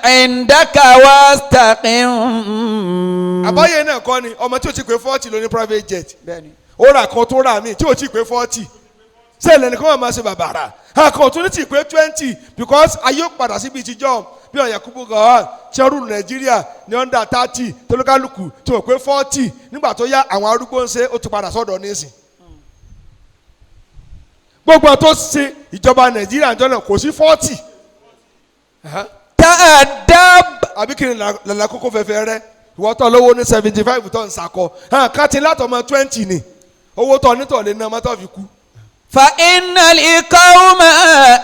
Speaker 3: عندك واستقم.
Speaker 2: àbáyé náà kọ́ ni ọmọ tí o ti pé 40 ló ní private jet
Speaker 3: bẹ́ẹ̀ni.
Speaker 2: ó rà kan tó rà mí tí o ti pé 40 sẹ́ẹ̀lẹ̀ nìkan wọ́n máa ṣe bàbàrà àkàn tó ní ti pé 20 because ayé ó padà síbi ìtijọ́ bí ọ̀yà kúkú gan-an tí wọ́n rú Nàìjíríà ní under 30 tólókàlùkù tí wọ́n pé 40 nígbà tó yá àwọn arúgbó ń ṣe ó ti padà sọ́dọ̀ nísìn. gbogbo tó ṣe ìjọba Nàìjíríà níjọ́ náà kò sí 40.
Speaker 3: تأدب.
Speaker 2: àbí kí ni làlá kókó fẹ́fẹ́ rẹ ìwọ tó lówó ní 75 tó ń sakọ káàtì látọmọ 20 ni owó tó nítọ̀ lé náà mọ́tò fi kú.
Speaker 3: فإن القوم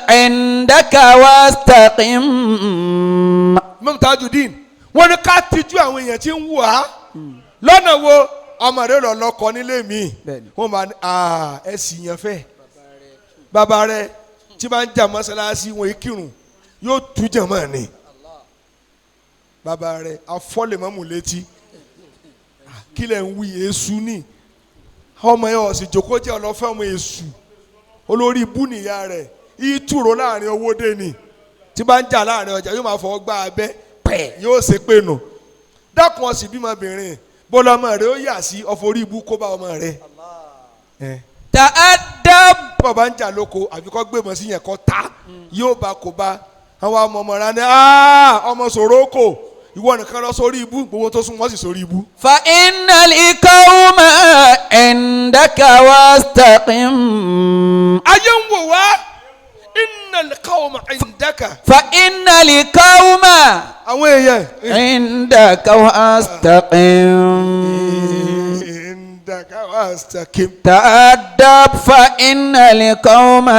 Speaker 3: عندك واستقم.
Speaker 2: Mumtajudeen wọ́n ní ká tijú àwọn èèyàn tí ń wù á lọ́nà wo ọmọ rẹ lọ lọkọ nílé mi wọ́n máa ní ẹ sì yẹn fẹ́ bàbá rẹ tí máa ń jà mọ́sálásí wọn kírun yóò tú jàmọ́ ni bàbá rẹ afọ́lẹ̀mọ́mù létí kí lẹ̀ ń wí èṣù ni ọmọ yẹn ọ̀sìn jòkó jẹ́ ọlọ́fẹ́ ọmọ èṣù olórí ibú nìyá rẹ̀ ìtúrò láàrin owó dé ni tí bá ń jà láàrin ọjà yóò máa fọwọ́ gbá abẹ́ pẹ̀ yóò ṣe pé nù dákun ọ̀sìn bímọbìnrin bọ́lá ọmọ rẹ̀ ó yà sí ọ̀fọ̀ orí ibú kó bá ọmọ rẹ̀.
Speaker 3: تأدب.
Speaker 2: bọ́ọ̀ bá ń jà lóko àbíkọ́ gbèmọ̀ sí yẹn kọ́ ta yóò bá kó bá àwọn ọmọ rẹ̀ ní ọmọ sòrò kò ìwọ nìkan lọ sórí ibú gbogbo tó sún wọ́n sì sórí ibú.
Speaker 3: فإن القوم عندك واستقم.
Speaker 2: ayé ń wò wá innal qawma indaka.
Speaker 3: فإن القوم
Speaker 2: àwọn èèyàn.
Speaker 3: عندك واستقم.
Speaker 2: indaka wastaqim.
Speaker 3: تأدب فإن القوم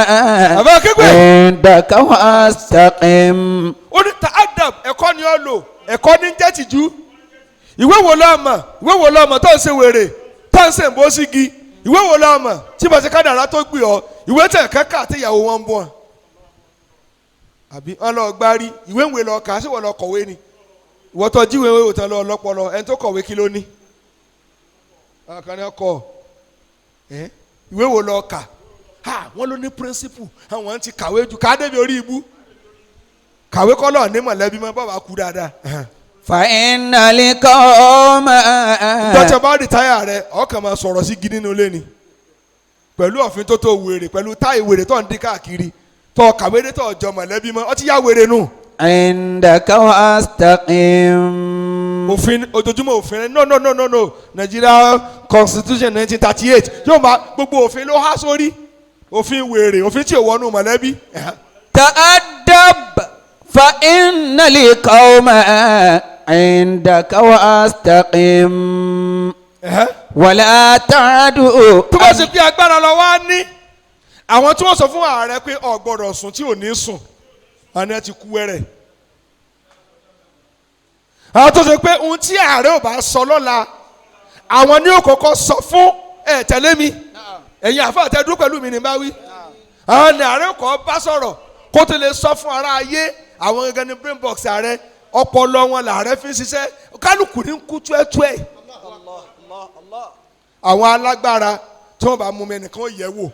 Speaker 3: عندك واستقم.
Speaker 2: ó ní ta'adab ẹ̀kọ́ ni ó lò ẹ̀kọ́ ní jẹ́ tìjú ìwé wo lọ́mọ tó ń ṣe wèrè tó ń ṣe ìbòsígi ìwé wo lọ́mọ tí bàtí kádàrá tó gbé ọ ìwé tẹ̀ kẹ́kẹ́ àti ìyàwó wọn ń bọ̀ àbí wọn lọ gbárí ìwé ìwé lọ kà á sì wọ́n lọ kọ̀wé ni ìwọ́ tó jíwèé ìwé òtán lọ lọ́pọlọ ẹni tó kọ̀wé kí ló ní àkànní ọkọ̀ ìwé wo lọ kà wọ́n ló ní principle àwọn ti kàwé ju ká débi orí ibú kàwé kọ́lọ̀ ní mọ̀lẹ́bí mọ́ bàbá kú dáadáa.
Speaker 3: فإن القوم.
Speaker 2: dọ́tẹ̀ bá rìtáyà rẹ ọkàn máa sọ̀rọ̀ sí gidi nínú ilé ni pẹ̀lú òfin tó tó wèrè pẹ̀lú táì wèrè tó ń dín káàkiri tó kàwé dé tó jọ mọ̀lẹ́bí mọ́ ọtí yá wèrè nù.
Speaker 3: عندك واستقم.
Speaker 2: òfin ojoojúmọ́ òfin no Nigeria constitution 1938 yóò máa gbogbo òfin ló há sórí òfin wèrè òfin tí ò wọnú mọ̀lẹ́bí.
Speaker 3: تأدب فإن القوم عندك واستقم. ولا تعدوا.
Speaker 2: tó bá ṣe pé agbára lọ wá ní àwọn tí wọ́n sọ fún ààrẹ pé o gbọ́dọ̀ sùn tí ò ní sùn àní ẹ ti kú wẹ́rẹ́ àwọn tó ṣe pé ohun tí ààrẹ ò bá sọ lọ́la àwọn ní òkòkò sọ fún ẹ tẹ̀lé mi ẹ̀yin àfáà tẹ́ dúró pẹ̀lú mi ní báwí àwọn ní ààrẹ kò bá sọ̀rọ̀ kó tó lè sọ fún ara ayé àwọn gẹ́gẹ́ ní brain box ààrẹ ọpọlọ wọn làárẹ̀ fi ń ṣiṣẹ́ kálukú ní kú túẹ́túẹ́ àwọn alágbára tí wọ́n bá mú mi ẹnìkan yẹ̀ wò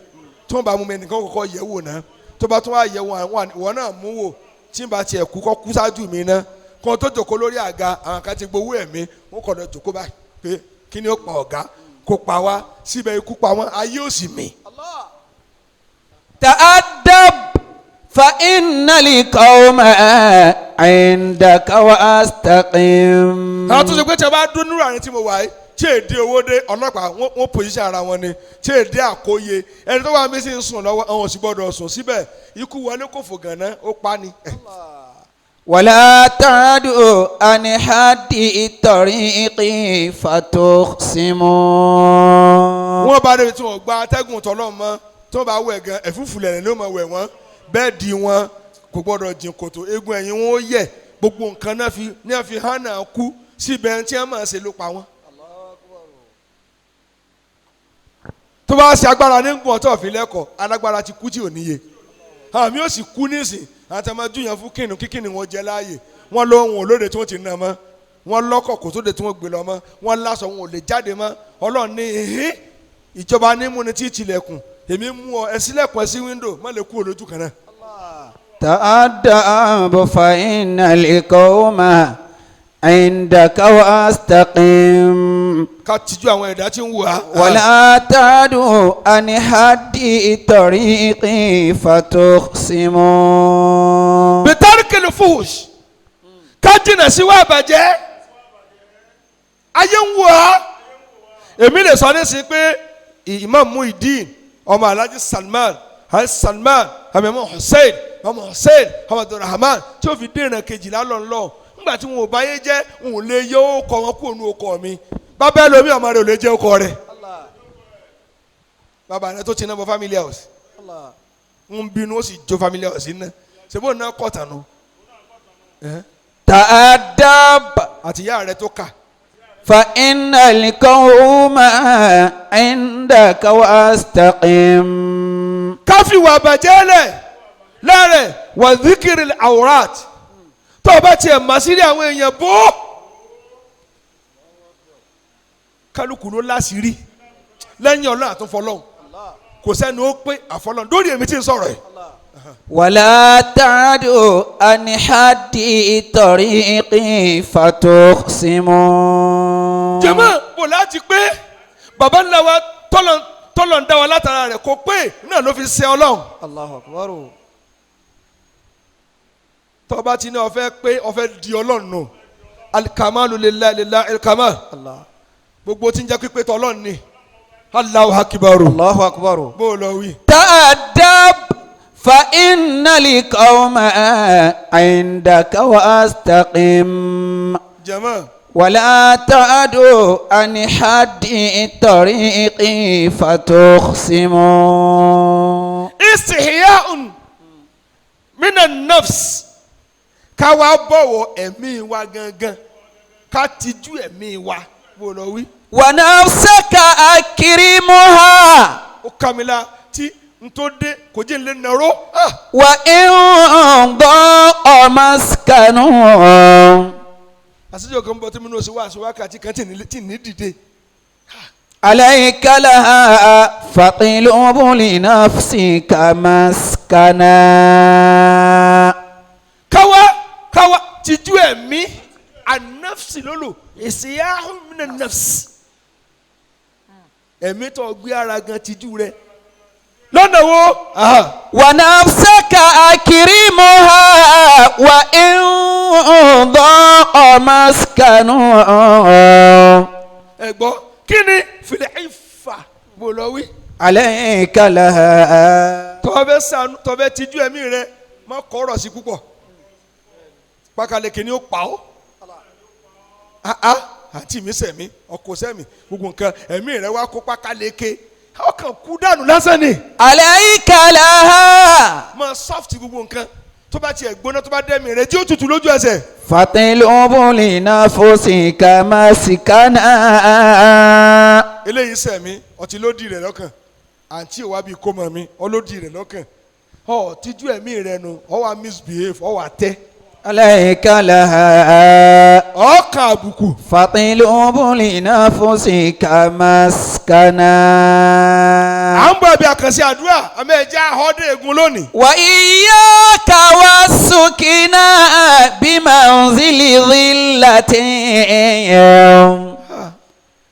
Speaker 2: tí wọ́n bá mú mi ẹnìkan kọ́kọ́ yẹ̀ wò náà tó bá tún wá yẹ̀ wò àwọn náà mú wò tí n bá tiẹ̀ kú kọ́ kú ṣáájú mi náà kó tó jòkó lórí àga àwọn kan ti gbowó ẹ̀mí wọ́n kọ̀ lọ jòkó báyìí pé kí ni ó pa ọ̀gá kó pa wá síbẹ̀ ikú pa wọ́n ayé ò sì mì.
Speaker 3: تأدب فإن القوم عندك واستقم.
Speaker 2: àwọn tó ṣe pé tí a bá dún nínú àárín tí mo wà yìí tí èdè owó dé ọlọ́pàá wọ́n pòṣíṣẹ́ ara wọn ni tí èdè àkóyè ẹni tó wà mí sí ń sùn lọ́wọ́ àwọn òsì gbọ́dọ̀ sùn síbẹ̀ ikú wọlé kò fò gànà ó pa ni.
Speaker 3: ولا تعدوا عن حد الطريق فتخصموا.
Speaker 2: wọ́n bá débi tí wọ́n gba atẹ́gùn tọ́lọ́ mọ́ tí wọ́n bá wẹ̀ gan ẹ̀fúùfù lẹ̀lẹ̀ ló máa wẹ̀ wọ́n bẹ́ẹ̀ di wọn kò gbọ́dọ̀ jìn kòtò eegun ẹ̀yìn wọn ó yẹ̀ gbogbo nǹkan náà fi hàn náà kú síbẹ̀ tí wọ́n máa ṣe ló pa wọ́n. tó bá ṣe agbára ní gùn ọ̀tọ̀ fi lẹ́kọ̀ọ́ alágbára ti kú tí ò níye àmì ó sì kú nísìn àtàmájú yẹn fún kìnnìún kíkìnnì wọn jẹ láàyè wọn lóhùn olóde tí wọn ti nà mọ́ wọn lọ́kọ̀ kò tó de tí wọn gbé lọ mọ́ wọn láṣọ wọn ò lè jáde mọ́ Ọlọ́run ní ìhín ìjọba ní múni tí tilẹ̀kùn èmi mú ọ ẹ ṣílẹ̀kùn ẹ sí wíńdò má lè kú olójú kan náà.
Speaker 3: تأدب فإن القوم عندك واستقم
Speaker 2: ká tijú àwọn ẹ̀dá tí ń wù á.
Speaker 3: ولا تعد عن حد طريق فتخصم
Speaker 2: bitarikil fuhush ká jìnnà sí wá bàjẹ́ ayé ń wù á. èmi lè sọ ní sí pé Imam Muhyiddin ọmọ Alhaji Salman ọmọ Hussein ọmọ Abdulrahman tí ó fi dènà kejìlá lọ́nlọ́ nígbà tí wọn ò báyé jẹ́ wọn ò lè yọ ọkọ wọn kúrò ní ọkọ mi bàbá ẹlòmí ọmọ rẹ ò lè jẹ́ ọkọ rẹ bàbá rẹ tó ti ná bọ family house ń bínú ó sì jó family house iná ṣèbó ná kọ̀tà nù
Speaker 3: تأدب
Speaker 2: àti ìyá rẹ tó kà
Speaker 3: فإن القوم عندك واستقم
Speaker 2: káfí wà bàjẹ́ lẹ̀ lẹ́rẹ̀ wà zikiri awrat tó o bá tiẹ̀ mà sílẹ̀ àwọn èèyàn bó kálukú ló láṣìírí lẹ́yìn Ọlọ́run àtúnfọlọ́hún kò sẹ́ni ó pé àfọlọ́hún lórí èmi tí ń sọ̀rọ̀ yìí.
Speaker 3: ولا تعد عن حد طريق فتخصم
Speaker 2: jẹ́mọ́ bò láti pé baba ńlá wa tọ́lọ̀ ń dá wa látara rẹ̀ kò pé náà ló fi ṣe Ọlọ́run.
Speaker 3: الله أكبر
Speaker 2: tó o bá ti ní ó fẹ́ pé ó fẹ́ di Ọlọ́run nù alikamalu lillahi alikamal gbogbo tí ń jẹ́ pípé tọ́ Ọlọ́run ni Allahu akibaru
Speaker 3: الله أكبر
Speaker 2: bó o lọ wí.
Speaker 3: تأدب فإن القوم عندك واستقم
Speaker 2: jẹ́mọ́
Speaker 3: ولا تعد عن حد طريق فتخصم
Speaker 2: istihya'un minan nafs ká wá bọ̀wọ̀ ẹ̀mí wa gangan ká tijú ẹ̀mí wa bó lọ wí.
Speaker 3: ونفسك أكرمها
Speaker 2: ó kà mí la tí n tó dé kò jẹ́ lè nàró.
Speaker 3: وإن ضاق مسكنه
Speaker 2: àṣìjọ kan bọ́ tí mi ní oṣù wákàtí kan tí ní dìde.
Speaker 3: عليك لها فطلب لنفسك مسكنا
Speaker 2: káwa tijú ẹ̀mí anafsi lolo ìsìyáhùn minan nafs ẹ̀mí tó gbé ara gan tijú rẹ̀ lọ́nà wo.
Speaker 3: ونفسك أكرمها وإن ضاق مسكنه
Speaker 2: ẹ gbọ́ kí ni fìlẹ̀ ìfà bò lọ wí.
Speaker 3: عليك لها
Speaker 2: tọ́fẹ́ sànú tọ́fẹ́ tijú ẹ̀mí rẹ̀ má kọ́rọ̀ sí púpọ̀ pákàlẹ́kẹ̀ ni ó pa ọ́ àǹtí mi sẹ̀mí ọkọ sẹ́mi gbogbo nǹkan ẹ̀mí rẹ̀ wá kó pákàlẹ́kẹ̀ ọkàn kú dànù lásán ni.
Speaker 3: عليك لها
Speaker 2: máa soft gbogbo nǹkan tó bá tiẹ̀ gbóná tó bá dẹ́mi rẹ̀ tí ó tutù lójú ẹsẹ̀.
Speaker 3: فطلب لنفسك مسكنا
Speaker 2: eléyìí sẹ̀mí ọtí ló di rẹ̀ lọ́kàn àǹtí ìwà bíi kó mọ̀ mi ọlódì rẹ̀ lọ́kàn ọ tíjú ẹ̀mí rẹ̀ nu ọ wà misbehave ọ wà tẹ́
Speaker 3: عليك لها
Speaker 2: ọkàn àbùkù.
Speaker 3: فطلب لنفسك مسكنا
Speaker 2: à ń bọ̀ bí àkànṣe àdúrà àmọ́ ẹ̀jẹ̀ àhọ́dẹ̀ ègún lónìí.
Speaker 3: وإياك والسكنى بمنزل ظلة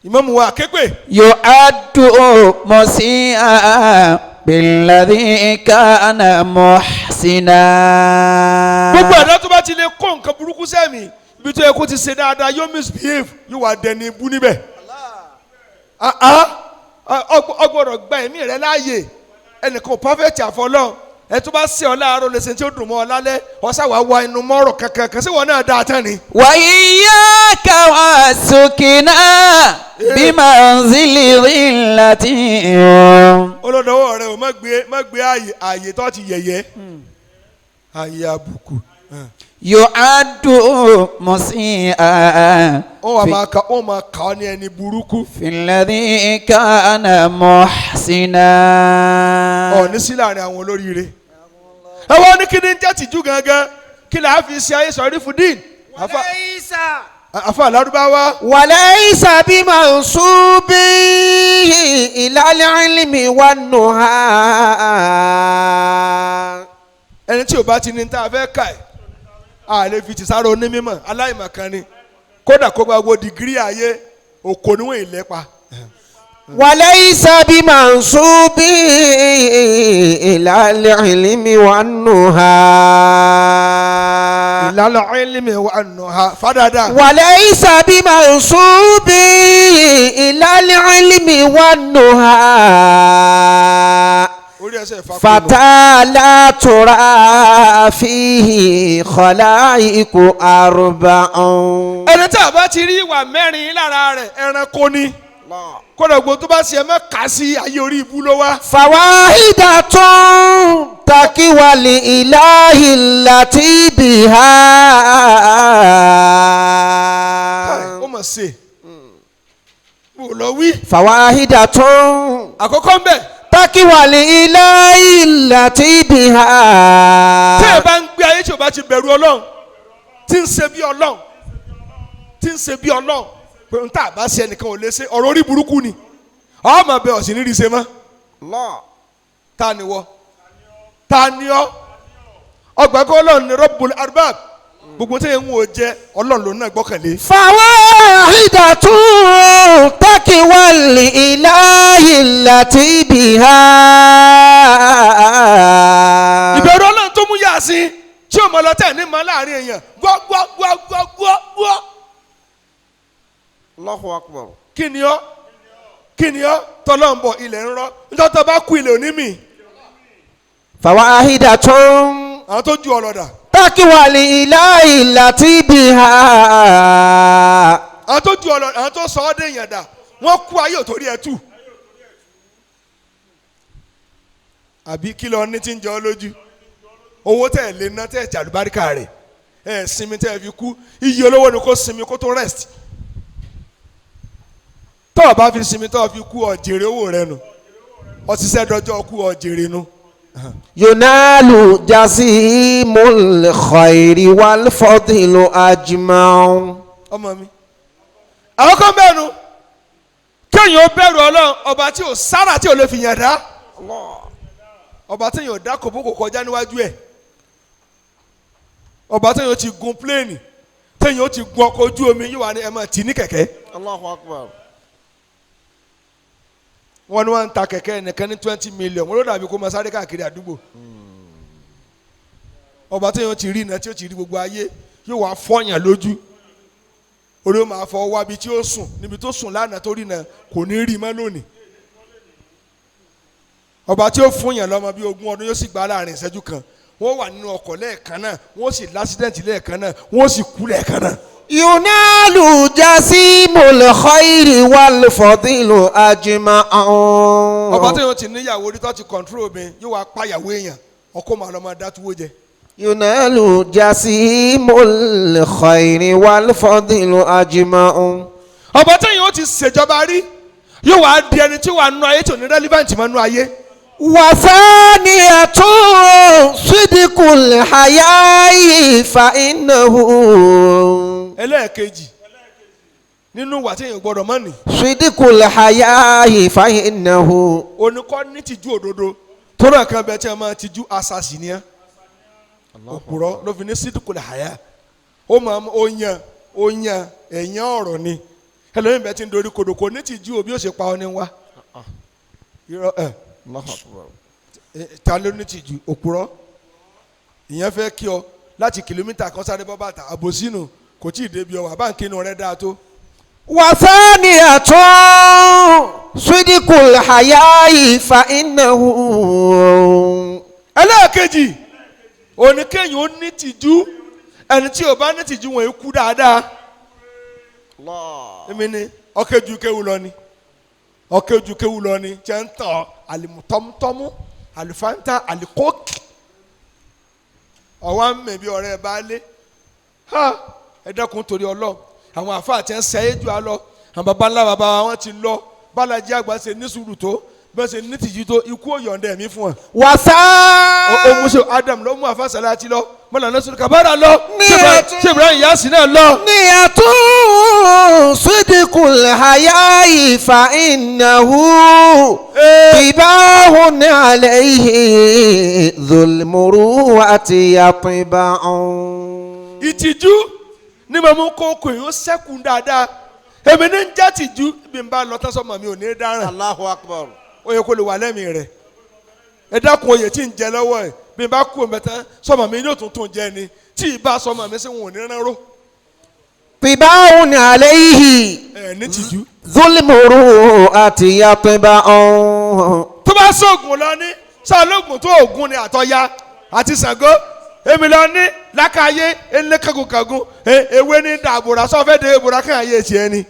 Speaker 2: ìmáàmù wa képe.
Speaker 3: يعد مسيئا بالذي كان محسنا.
Speaker 2: gbogbo ẹ̀dá tó bá ti lè kó nǹkan burúkú sẹ́mi ibi tó yẹ kó ti ṣe dáadáa yóò misbehave yóò wá dẹni ibú níbẹ̀. ọgbọ́dọ̀ gba ẹ̀mí rẹ láàyè ẹnìkan perfect àfọlọ́ ẹ tó bá ṣe ọ láàárọ̀ lè ṣe tí ó dùn mọ́ ọ lálẹ́ ọ̀sà wàá wá inú mọ́rọ̀ kankan kan sí wọn náà dáa tán ni.
Speaker 3: وإياك والسكنى بمنزل ظلة.
Speaker 2: olódòwò rẹ o má gbé ààyè tó ti yẹ̀yẹ́ ààyè àbùkù.
Speaker 3: يعد مسيئا
Speaker 2: wọ́n máa kà ọ́ ní ẹni burúkú.
Speaker 3: في الذي كان محسنا.
Speaker 2: ní sí láàrin àwọn olóríire. ẹ wọ́n ní kí ni jẹ́ tìjú gangan kí là á fi ṣe ayé sọ̀rí fún dín. àfa alárúbáwá.
Speaker 1: وليس بمنسوب إلى العلم والنهى.
Speaker 2: ẹni tí ò bá ti ní tá a fẹ́ kà ẹ́ a lè fi tìsára onímọ̀ aláìmọ̀kan ni kódà kó gba gbogbo dìgírí ayé òkò níwọ̀n ìlẹ́pa.
Speaker 1: وليس بمنسوب إلى العلم والنهى.
Speaker 2: ìlànà ilmi wa nuha fadada.
Speaker 1: وليس بمنسوب إلى العلم والنهى. فتى لا ترى فيه خلائق أربع.
Speaker 2: ẹni tí a bá ti rí ìwà mẹ́rin lára rẹ̀ ẹranko ni kódà gbogbo tó bá ṣe ẹ má kà sí ayé orí ibú ló wá.
Speaker 1: فواحدة تقوى لإله التي بها.
Speaker 2: ó mà ṣe bó lọ wí.
Speaker 1: فواحدة
Speaker 2: àkọ́kọ́ ń bẹ̀.
Speaker 1: تقوى لإله التي بها.
Speaker 2: tẹ́ ẹ bá ń gbé ayé tí o bá ti bẹ̀rù ọlọ́run tí ń ṣe bí ọlọ́run pé n tá a bá ṣe ẹnìkan ò lè ṣe ọ̀rọ̀ orí burúkú ni ọmọ bẹ ọ̀sìn nídìí ṣe mọ́. ta ni wọ́ ta ni ọ́ ọgbà kọ́ ọlọ́run ni Rabbul Arbab gbogbo tí yẹn ń wò jẹ ọlọ́run ló náà gbọ́kànlé.
Speaker 1: فواحدة تقوى لإله التي بها.
Speaker 2: ìbẹ̀rù ọlọ́run tó mú yá sí tí o mọ̀ lọ́tẹ̀ ní mọ́ láàrin èèyàn gbọ́.
Speaker 1: Allahu Akbar.
Speaker 2: kí ni ọ́ tọ́lọ́ ń bọ̀ ilẹ̀ ń rọ́ nítorí tó bá kú ilẹ̀ òní mi.
Speaker 1: فواحدة
Speaker 2: àwọn tó ju ọlọ́dà.
Speaker 1: تقوى لإله التي بها.
Speaker 2: àwọn tó ju ọlọ́dà àwọn tó sọ ọ́ dé èèyàn dà wọ́n kú ayé òtórí ẹ̀ tù. àbí kí lọ ní tí ń jẹ ọ́ lójú owó tẹ̀ lé ná tẹ̀ jàlùbáríkà rẹ̀ ẹ̀ sinmi tẹ̀ fi kú iye olówó ni kò sinmi kó tó rest. tọ́ ọ bá fi sinmi tọ́ ọ fi kú ọ̀jèrè owó rẹ nù ọ̀ṣiṣẹ́ dọjọ́ kú ọ̀jèrè nù.
Speaker 1: ينال جسيم الخير والفضل أجمع.
Speaker 2: ọmọ mi àwọn kan bẹ̀rù kéèyàn bẹ̀rù ọlọ́run ọba tí ò sára tí ò lè fi yàn dá ọba tí yàn dá kòbókò kọjá níwájú ẹ̀ ọba tí yàn ti gun pléènì tí yàn ti gun ọkọ̀ ojú omi yíwá ni ẹ máa tì ní kẹ̀kẹ́.
Speaker 1: Allahu Akbar.
Speaker 2: wọ́n ní wọ́n ń ta kẹ̀kẹ́ nìkan ní 20 million wọ́n ló dàbí kó máa sáré káàkiri àdúgbò. ọba tí yàn ti rí iná tí ó ti rí gbogbo ayé yóò wá fọ́yàn lójú orí ó máa fọ wábi tí ó sùn níbi tó sùn lánàá tó rí iná kò ní rí mọ́ lónìí. ọba tí ó fún yàn lọ́mọ bíi 20 ọdún yóò sì gbà láàrin ìṣẹ́jú kan wọ́n wà nínú ọkọ̀ lẹ́ẹ̀kan náà wọ́n sì lásídẹ̀ǹtì lẹ́ẹ̀kan náà wọ́n sì kú lẹ́ẹ̀kan náà.
Speaker 1: ينال جسيم الخير والفضل أجمع.
Speaker 2: ọba tí yóò ti níyàwó orí tó ti kọ̀ǹtúrò mi yóò wá pàyàwó èèyàn ọkọ màá lọ́ máa dá túwó jẹ.
Speaker 1: ينال جسيم الخير والفضل أجمع.
Speaker 2: ọba tí yóò ti ṣèjọba rí yóò wá di ẹni tí wàá nú ayé tí ò ní rẹ́lífẹ̀ǹtì máa nú ayé.
Speaker 1: وثانية صدق الحياء فإنه.
Speaker 2: ẹlẹ́ẹ̀kejì nínú wà tí èèyàn gbọ́dọ̀ mọ́ ni.
Speaker 1: صدق الحياء فإنه.
Speaker 2: oníkọ́ ní tìjú òdodo tó náà kan bẹ tí a máa tìjú asasi ni ẹ òpùrọ́ ló fi ní sídìkù làyà ó máa ó yan ẹ̀yàn ọ̀rọ̀ ni ẹlòmíín bẹ tí ń dorí kodò kò ní tìjú òbí ó ṣe pa ọ ní wá ta ló ní tìjú òpùrọ́ ìyẹn fẹ́ kí ọ láti kìlómítà kan sáré bọ́ bàtà àbòsínú kò tí ì débi ọ wà báńkì inú rẹ dáa tó.
Speaker 1: وثانية صدق الحياء فإنه.
Speaker 2: ẹlẹ́ẹ̀kejì oníkéyìn ó ní tìjú ẹni tí ò bá ní tìjú wọn kú dáadáa. èmi ni ọkẹ́jú kéwù lọ ni ọkẹ́jú kéwù lọ ni jẹ́ ń tàn àlìmùtọ́mùtọ́mù àlìfáńtà àlìkókì ọ̀wá ń mẹ̀bí ọ̀rẹ́ baálé ẹ dákun torí Ọlọ́run àwọn àfa àti ẹ̀ ń sẹ́yẹ́ jù á lọ àwọn baba ńlá baba wọn ti lọ bálájí àgbà ṣe ní sùúrù tó bẹ́ẹ̀ ṣe ní tìjú tó ikú òyọ̀ǹda ẹ̀mí fún wọn.
Speaker 1: wàsá.
Speaker 2: ó mú ṣe Adam ló mú àfa Sàláàtì lọ mọ́lá nasiru kabara lọ ṣé Ibrahim Yasi náà lọ.
Speaker 1: niyatun sidikul hayayi fa innahu tibahun alayhi dhulmuruwati yatiba'un.
Speaker 2: ìtìjú ní màmú kókò yìí ó sẹ́kùn dáadáa èmi ní ń já tìjú bí n bá lọ tán sọmọ mi ò ní dáràn.
Speaker 3: Allahu Akbar.
Speaker 2: ó yẹ kó lè wà lẹ́mìí rẹ̀ ẹ dákun oyè tí ń jẹ lọ́wọ́ ẹ̀ bí n bá kú omi tán sọmọ mi yóò tuntun jẹ ni tí ì bá sọmọ mi sí wọn ò ní rán ró.
Speaker 1: tibahun alayhi
Speaker 2: ẹ ní tìjú.
Speaker 1: dhulmuruwati yatiba'un.
Speaker 2: tó bá sóògùn lọ ní sọlóògùn tó ògùn ni àtọ́yá àti Ṣàngó èmi lọ ní lákàáyé ẹnlẹ́ kagunkagun ewé ní dàbòrà sọfẹ́ de ebòrà kàn yé tiẹ̀ ni.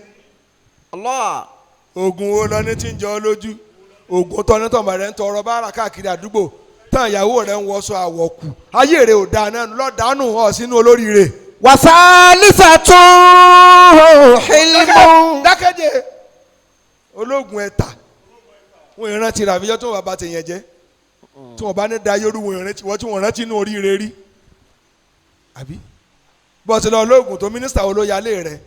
Speaker 3: Allah.
Speaker 2: oògùn wo lọ ní tí ń jọ ọ lójú oògùn tọ́nítọ́mọ rẹ̀ ń tọrọ báárà káàkiri àdúgbò tán ìyàwó rẹ̀ ń wọṣọ àwọ̀kù ayé rẹ̀ ò dáa náà lọ́ọ̀dánù ọ̀ sínú olóríire.
Speaker 1: wasalisatun hilmun.
Speaker 2: dákẹ́jẹ́ ológun ẹ̀ta wọn ìrántí rà fíjọ́ tí wọn bá ti yẹn jẹ́ tí wọn bá ní da yorù wọn ìrántí wọn tí wọn rántí inú oríire rí àbí bọ́sẹ̀ lọ ológun tó mínísítà olóyalé rẹ̀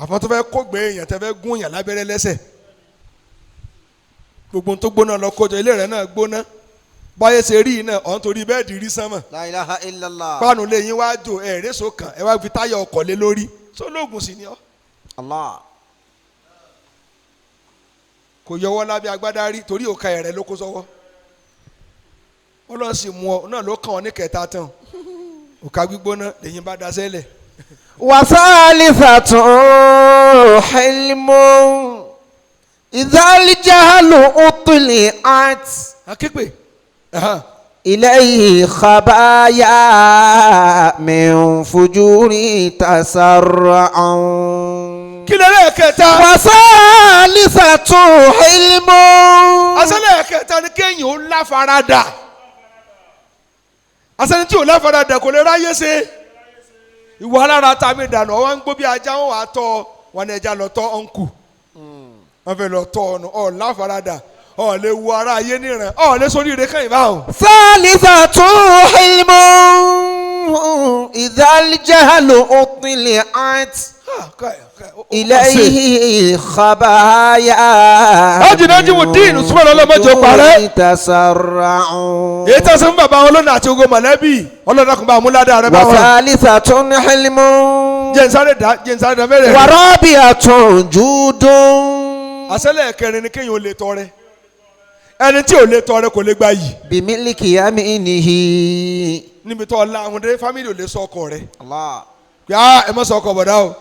Speaker 2: àfọ́n tó fẹ́ kó gbé èèyàn tẹ́ fẹ́ gún yàn lábẹ́rẹ́ lẹ́sẹ̀ gbogbo tó gbóná lọ kójọ ilé rẹ̀ náà gbóná báyé ṣe rí iná ọ̀hún torí bẹ́ẹ̀dì rí sánmọ̀
Speaker 3: La ilaha illallah.
Speaker 2: páànù lè yín wá jò ẹ̀ẹ́dẹ́sọ kan ẹ wá fi táyà ọkọ̀ lé lórí sólógùn sí ni ọ́
Speaker 3: Allah.
Speaker 2: kò yọwọ́ lábẹ́ agbádá rí torí òka ẹ̀rẹ́ ló kó sọ́wọ́ wọ́n lọ sí mu ọ náà ló kàn ọ́ ní kẹta tán òka gbígbóná lẹ́yìn bá daṣẹ́ lẹ̀.
Speaker 1: wasalisatun hilmun. idhal jahlu utli'at.
Speaker 2: akéèpé
Speaker 1: ilayhi khabaya min fujuri tasarra'un.
Speaker 2: kí lẹ́lẹ́ kẹta.
Speaker 1: wasalisatun hilmun.
Speaker 2: asẹ́lẹ̀ kẹta ni kéèyàn ó láfaradà asẹ́ni tí ò láfaradà kò lè ráyè ṣe ìwà alára tàbí ìdànù ọwọ́ ń gbó bí ajá wọn wà á tọ́ wọn ní ẹja lọ tọ́ ọ̀nkù wọn fẹ́ lọ tọ́ ọ̀nà ọ̀ láfaradà ọ̀ lè wo ara ayé níran ọ̀ lè sórí ire kẹ́yìn báwọn.
Speaker 1: salisatun hilmun. idhal jahlu utli'at. ilayhi khabaya.
Speaker 2: Haji Najimuddin Usman ọlọ́mọdé parẹ́.
Speaker 1: tasarra'un.
Speaker 2: èyí tó sẹ́n bàbá wọn lónìí àti ogun mọ̀lẹ́bí ọlọ́dàkùnbà amúládà rẹ bá wọn.
Speaker 1: wasalisatun hilmun.
Speaker 2: jẹ́nsáré dá mẹ́rẹ̀.
Speaker 1: wa rabi'atun judun.
Speaker 2: àṣẹlẹ̀ kẹrin ni kéèyàn ò lè tọrẹ ẹni tí ò lè tọrẹ kò lè gba yìí.
Speaker 1: bimiliki yaminihi.
Speaker 2: níbi tó ọlá àwọn ọdẹ fámìlì ò lè sọ ọkọ rẹ
Speaker 3: Allah.
Speaker 2: pé ẹ má sọ ọkọ bọ̀dá o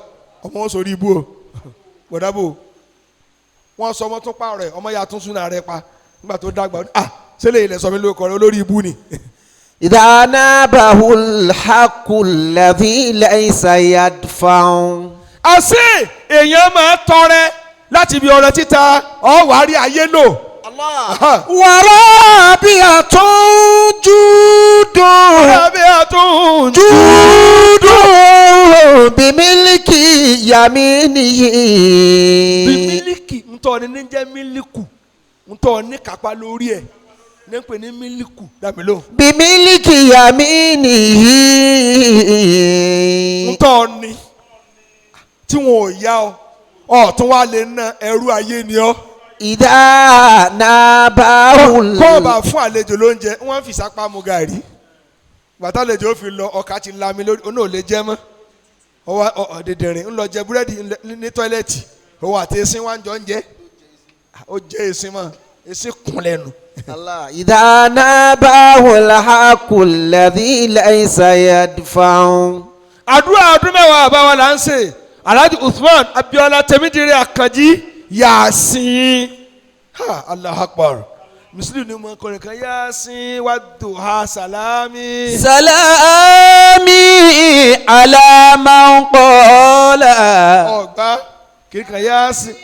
Speaker 2: ọmọ wọn sọ rí ibú o bọ̀dá bò wọn sọ ọmọ tún pa rẹ ọmọ ya tún súnà rẹ pa nígbà tó dàgbà sẹlẹ̀ ilẹ̀ sọ mi lóko rẹ olórí ibú ni.
Speaker 1: idha nabahu al-haqqu alladhi laysa yadfa'u.
Speaker 2: àṣé èèyàn máa tọrẹ láti ibi ọrẹ títa ọ wàá rí ayé lò.
Speaker 3: Allah.
Speaker 1: wa rabi'atun judun.
Speaker 2: rabi'atun
Speaker 1: judun bimiliki yaminihi.
Speaker 2: bí mílíkì ntọ́ ni ní jẹ́ mílíkù ntọ́ ní kápá lórí ẹ̀ ní pè ní mílíkù dàmí lò.
Speaker 1: bimiliki yaminihi.
Speaker 2: ntọ́ ni tí wọn ò yá ọ tún wá lè ná ẹrú ayé ni ọ.
Speaker 1: idha nabahu.
Speaker 2: kọ́ọ̀bà fún àlejò lóúnjẹ wọ́n fi sápá mu gàrí bàtà àlejò ó fi lọ ọkà ti lami lórí oní ò lè jẹ mọ́ ọwọ́ ọ̀dẹ̀dẹ̀rìn ń lọ jẹ búrẹ́dì ní tọ́ílẹ̀tì owó àti esin wá ń jọ ń jẹ ó jẹ esin mọ́ esin kún lẹ́nu.
Speaker 3: Allah.
Speaker 1: idha nabahu al-haqqu alladhi laysa yadfa'u.
Speaker 2: àdúrà ọdún mẹ́wàá àbáwá là ń ṣe Alhaji Usman Abiola Temidire Akanji Yasin Allahu Akbar Muslim ni mo kọrin kan Yasin wa duha salami.
Speaker 1: salami ala man qala.
Speaker 2: ọgbà kiri kan Yasin.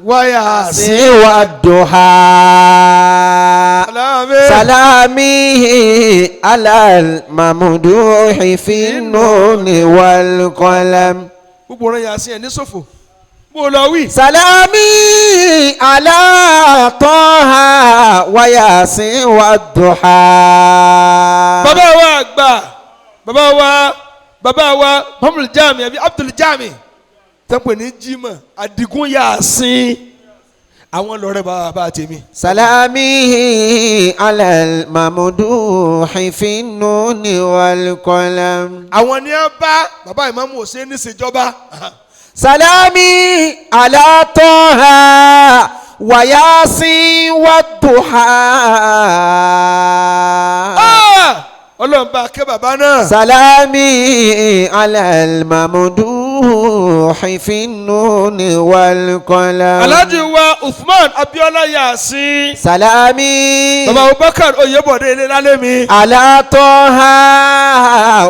Speaker 2: وياسين
Speaker 1: والضحى
Speaker 2: سلامي
Speaker 1: سلامي على الممدوح في النون والقلم
Speaker 2: gbogbo ọ̀rọ̀ Yasin ẹ̀ ní ṣòfò bó lọ wí.
Speaker 1: سلامي على طه وياسين والضحى.
Speaker 2: bàbá wa àgbà bàbá wa Muhammad Jami àbí Abdul Jami tẹ́pẹ̀ ní Jimoh Adigun Yasin àwọn lọ́rẹ́ bàbá tèmi.
Speaker 1: سلامي على الممدوح في النون والقلم.
Speaker 2: àwọn ni ẹ bá bàbá ìmáàmù Hussein ní ṣèjọba.
Speaker 1: سلامي على طه وياسين والضحى.
Speaker 2: ọlọ́run bá kẹ́ bàbá náà.
Speaker 1: سلامي على الممدوح في النون والقلم.
Speaker 2: Alhaji wa Uthman Abiola Yasin.
Speaker 1: سلامي
Speaker 2: bàbá Abubakar Oyèbọ̀dé ilé lálẹ́ mi.
Speaker 1: على طه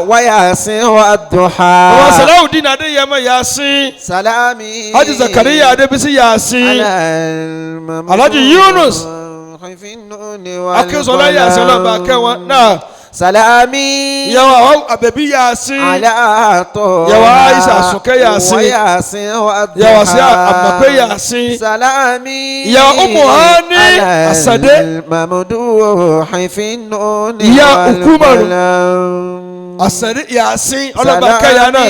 Speaker 1: وياسين والضحى.
Speaker 2: bàbá Salawudeen Adéyẹmọ Yasin.
Speaker 1: سلامي
Speaker 2: Haji Zakariya Adébísí Yasin.
Speaker 1: على
Speaker 2: Alhaji Yunus
Speaker 1: في النون
Speaker 2: Akínṣọlá Yasin ọlọ́run bá kẹ́ wọn náà.
Speaker 1: سلامي
Speaker 2: ìyàwó àwọn Àbẹ̀bí Yasin.
Speaker 1: على طه
Speaker 2: ìyàwó Aisha Àsùnkẹ́ Yasin.
Speaker 1: وياسين والضحى.
Speaker 2: ìyàwó sí Àmọ̀pé Yasin.
Speaker 1: سلامي
Speaker 2: ìyàwó Umu Hani Asade.
Speaker 1: الممدوح في النون
Speaker 2: ìyá Ukumaru
Speaker 1: والقلم.
Speaker 2: Asade Yasin ọlọ́run bá kẹ́ ya náà.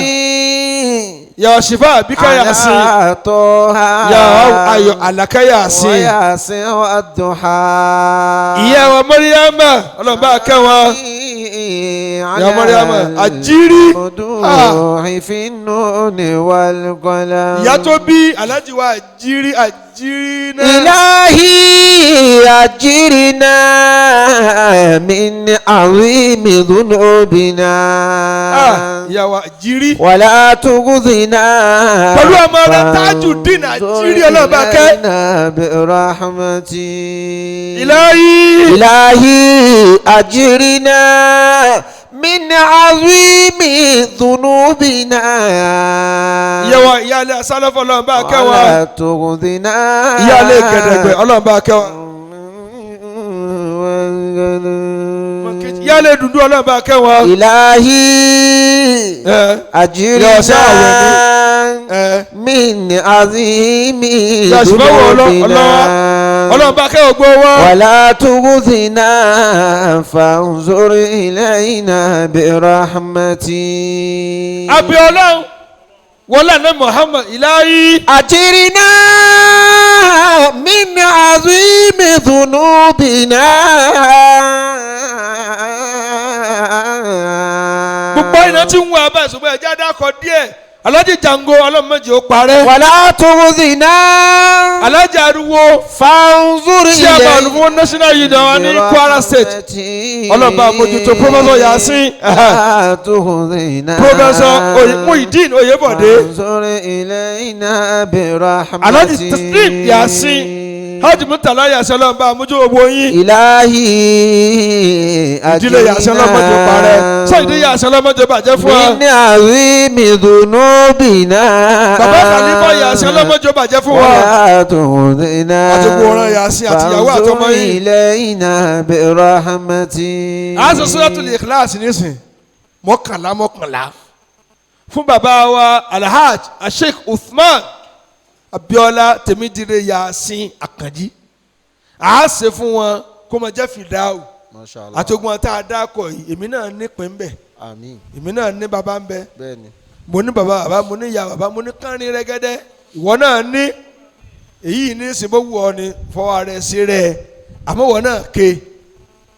Speaker 2: ìyàwó Shifa Bíkẹ́ Yasin.
Speaker 1: على طه
Speaker 2: ìyàwó Ayọ̀ Àlàkẹ́ Yasin.
Speaker 1: وياسين والضحى.
Speaker 2: ìyàwó Mariama ọlọ́run bá kẹ́ wọn.
Speaker 1: يا
Speaker 2: مريم أجيري
Speaker 1: في النون والقلم.
Speaker 2: ìyá tó bí Alhaji wa Àjírí náà.
Speaker 1: إلهي أجرنا من عظيم ذنوبنا
Speaker 2: ìyá wa Àjírí.
Speaker 1: ولا تغذنا
Speaker 2: pẹ̀lú ọmọ rẹ̀ Tajudeen Àjírí ọlọ́ba kẹ́.
Speaker 1: برحمتي.
Speaker 2: إلهي
Speaker 1: أجرنا من عظيم ذنوبنا
Speaker 2: ìyá ilé asálọ́fọ́ ọlọ́ba kẹ́ wọn.
Speaker 1: ولا تغذنا
Speaker 2: ìyá ilé Gẹ̀dẹ̀gbẹ̀ ọlọ́ba kẹ́ wọn. ìyá ilé Dùndú ọlọ́ba kẹ́ wọn.
Speaker 1: إلهي أجرنا من عظيم ذنوبنا
Speaker 2: ọlọ́run bá kẹ́ ògbó wọn.
Speaker 1: ولا تغثنا فانظر إلينا برحمتي.
Speaker 2: àbí ọlọ́run wọlé ní Muhammad Ilahi.
Speaker 1: أجرنا من عظيم ذنوبنا.
Speaker 2: gbogbo iná tí ń wọ abẹ́ ṣùgbọ́n ẹ̀jẹ̀ dákọ̀ díẹ̀. Alhaji Jango ọlọ́mọdé ó parẹ́.
Speaker 1: ولا تغثنا
Speaker 2: Alhaji Ariwo
Speaker 1: فانظر
Speaker 2: chairman fún National Union wa ní Kwara State. ọlọ́ba àmójútó Professor Yasin.
Speaker 1: لا تغثنا
Speaker 2: Professor Muhyiddin Oyèbọ̀dé.
Speaker 1: فانظر إلينا برحمتي.
Speaker 2: Alhaji Taslim Yasin. Haji Murtala Yasin ọlọ́ba àmójú owó yín.
Speaker 1: إلهي
Speaker 2: ìdílé Yasin ọlọ́mọdé ó parẹ́. sọ ìdílé Yasin ọlọ́mọdé bàjẹ́ fún wa.
Speaker 1: من عظيم ذنوبنا.
Speaker 2: bàbá Khalifa Yasin ọlọ́mọdé ó bàjẹ́ fún wa.
Speaker 1: ولا تغثنا
Speaker 2: àti gbòòràn Yasin àtìyàwó àtọmọ
Speaker 1: فانظر
Speaker 2: yìí.
Speaker 1: إلينا برحمتي.
Speaker 2: a sọ Suratul Ikhlas nísìn mọ́kànlá fún bàbá wa Alhaji Sheikh Uthman Abiola Tèmídire Yasin Àkànjí a ṣe fún wọn kó máa jẹ́ fìdáwù àti ogun àti àdàkọ yìí èmi náà nípìn ń bẹ
Speaker 1: Àmín.
Speaker 2: èmi náà ní bàbá ń bẹ
Speaker 1: Bẹ́ẹ̀ni.
Speaker 2: mo ní bàbá mo ní ìyá bàbá mo ní kánrin rẹ́gẹ́dẹ́ ìwọ náà ní èyí ní ìsìnbó wù ọ ní fọwọ́ rẹ̀ sí rẹ̀ àmọ́ ìwọ náà ké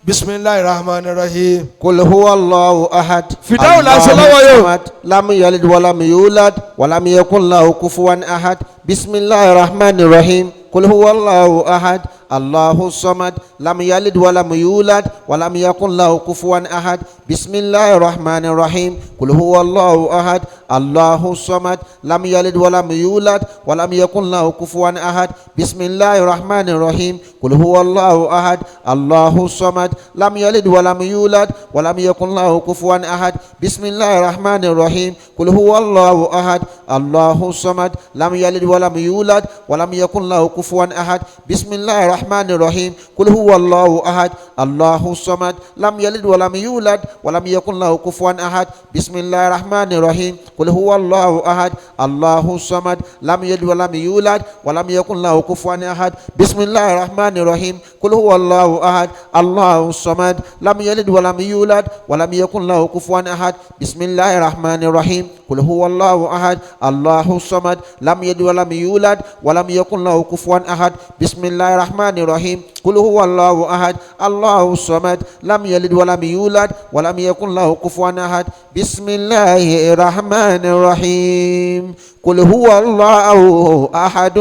Speaker 2: Bismillahirrahmanirrahim.
Speaker 1: قل هو الله أحد
Speaker 2: فداء لا
Speaker 1: الله
Speaker 2: سلام يو.
Speaker 1: الصمد لم يلد ولم يولد ولم يكن له كفوا أحد بسم الله الرحمن الرحيم قل هو الله أحد الله الصمد لم يلد ولم يولد ولم يكن له كفوا أحد بسم الله الرحمن الرحيم قل هو الله أحد الله الصمد لم يلد ولم يولد ولم يكن له كفوا أحد بسم الله الرحمن الرحيم قل هو الله أحد الله الصمد لم يلد ولم يولد ولم يكن له كفوا أحد بسم الله الرحمن الرحيم قل هو الله أحد الله الصمد لم يلد ولم يولد ولم يكن له كفوا أحد بسم الله الرحمن الرحيم قل هو الله أحد الله الصمد لم يلد ولم يولد ولم يكن له كفوا أحد بسم الله الرحمن الرحيم قل هو الله أحد الله الصمد لم يلد ولم يولد ولم يكن له كفوا أحد بسم الله الرحمن الرحيم قل هو الله أحد الله الصمد لم يلد ولم يولد ولم يكن له كفوا أحد بسم الله الرحمن الرحيم قل هو الله أحد الله الصمد لم يلد ولم يولد ولم يكن له كفوا أحد بسم الله الرحمن الرحيم قل هو الله أحد الله الصمد لم يلد ولم يولد ولم يكن له كفوا أحد بسم الله الرحمن الرحيم قل هو الله أحد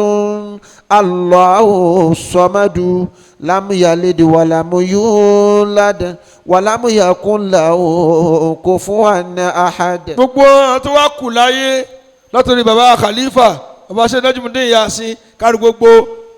Speaker 1: الله الصمد لم يلد ولم يولد ولم يكن له كفوا أحد.
Speaker 2: gbogbo àwọn tó wá kù láyé látòrí baba khalifa baba ṣe Najimudeen Yasin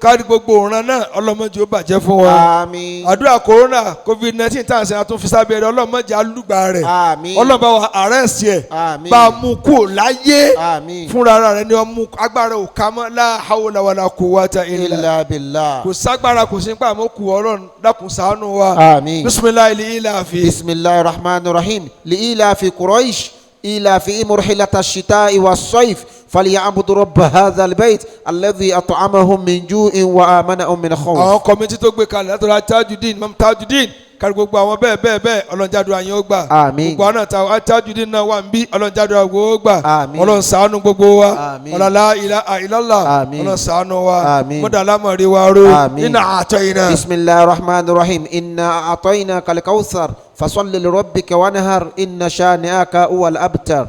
Speaker 2: kárí gbogbo ọ̀ràn náà ọlọ́mọdé ó bàjẹ́ fún wọn.
Speaker 1: àmín.
Speaker 2: àdúrà corona covid-19 tá à ń ṣe àtúnfisá bẹ̀rẹ̀ ọlọ́mọdé alúgbà rẹ̀.
Speaker 1: àmín.
Speaker 2: ọlọ́mọba wa àrẹ́sì ẹ̀.
Speaker 1: àmín.
Speaker 2: bá a mú kú láyé.
Speaker 1: àmín.
Speaker 2: fúnra rẹ̀ ni wọ́n mú agbára ò ká mọ́ la hawla wala quwwata
Speaker 1: illa billah.
Speaker 2: kò ságbára kò sí nípa àmọ́ kù ọlọ́run dákun ṣàánú wa.
Speaker 1: àmín.
Speaker 2: bisimilayi li ilafi.
Speaker 1: bisimilahi rahman rahim li ilafi quraish ilafi murhilata shita'i wa sayf فليعبدوا رب هذا البيت الذي أطعمهم من جوع وآمنهم من خوف. àwọn
Speaker 2: kọ́mítì tó gbé kalẹ̀ látọ̀rọ̀ Tajudeen Imam Tajudeen kárí gbogbo àwọn bẹ́ẹ̀ ọlọ́njàdùn àyàn ó gbà.
Speaker 1: àmín.
Speaker 2: gbogbo àwọn náà Tajudeen náà wà ń bí ọlọ́njàdùn àgbò ó gbà.
Speaker 1: àmín.
Speaker 2: ọlọ́run ṣàánú gbogbo wa.
Speaker 1: àmín.
Speaker 2: la ilaha illallah.
Speaker 1: àmín.
Speaker 2: ọlọ́run ṣàánú wa.
Speaker 1: àmín.
Speaker 2: mọ́dàlámọ̀rí wa ro.
Speaker 1: àmín.
Speaker 2: inna a'tayna.
Speaker 1: bismillahir rahmanir rahim inna a'tainaka al-kawthar fasalli li rabbika wanhar inna shani'aka huwal abtar.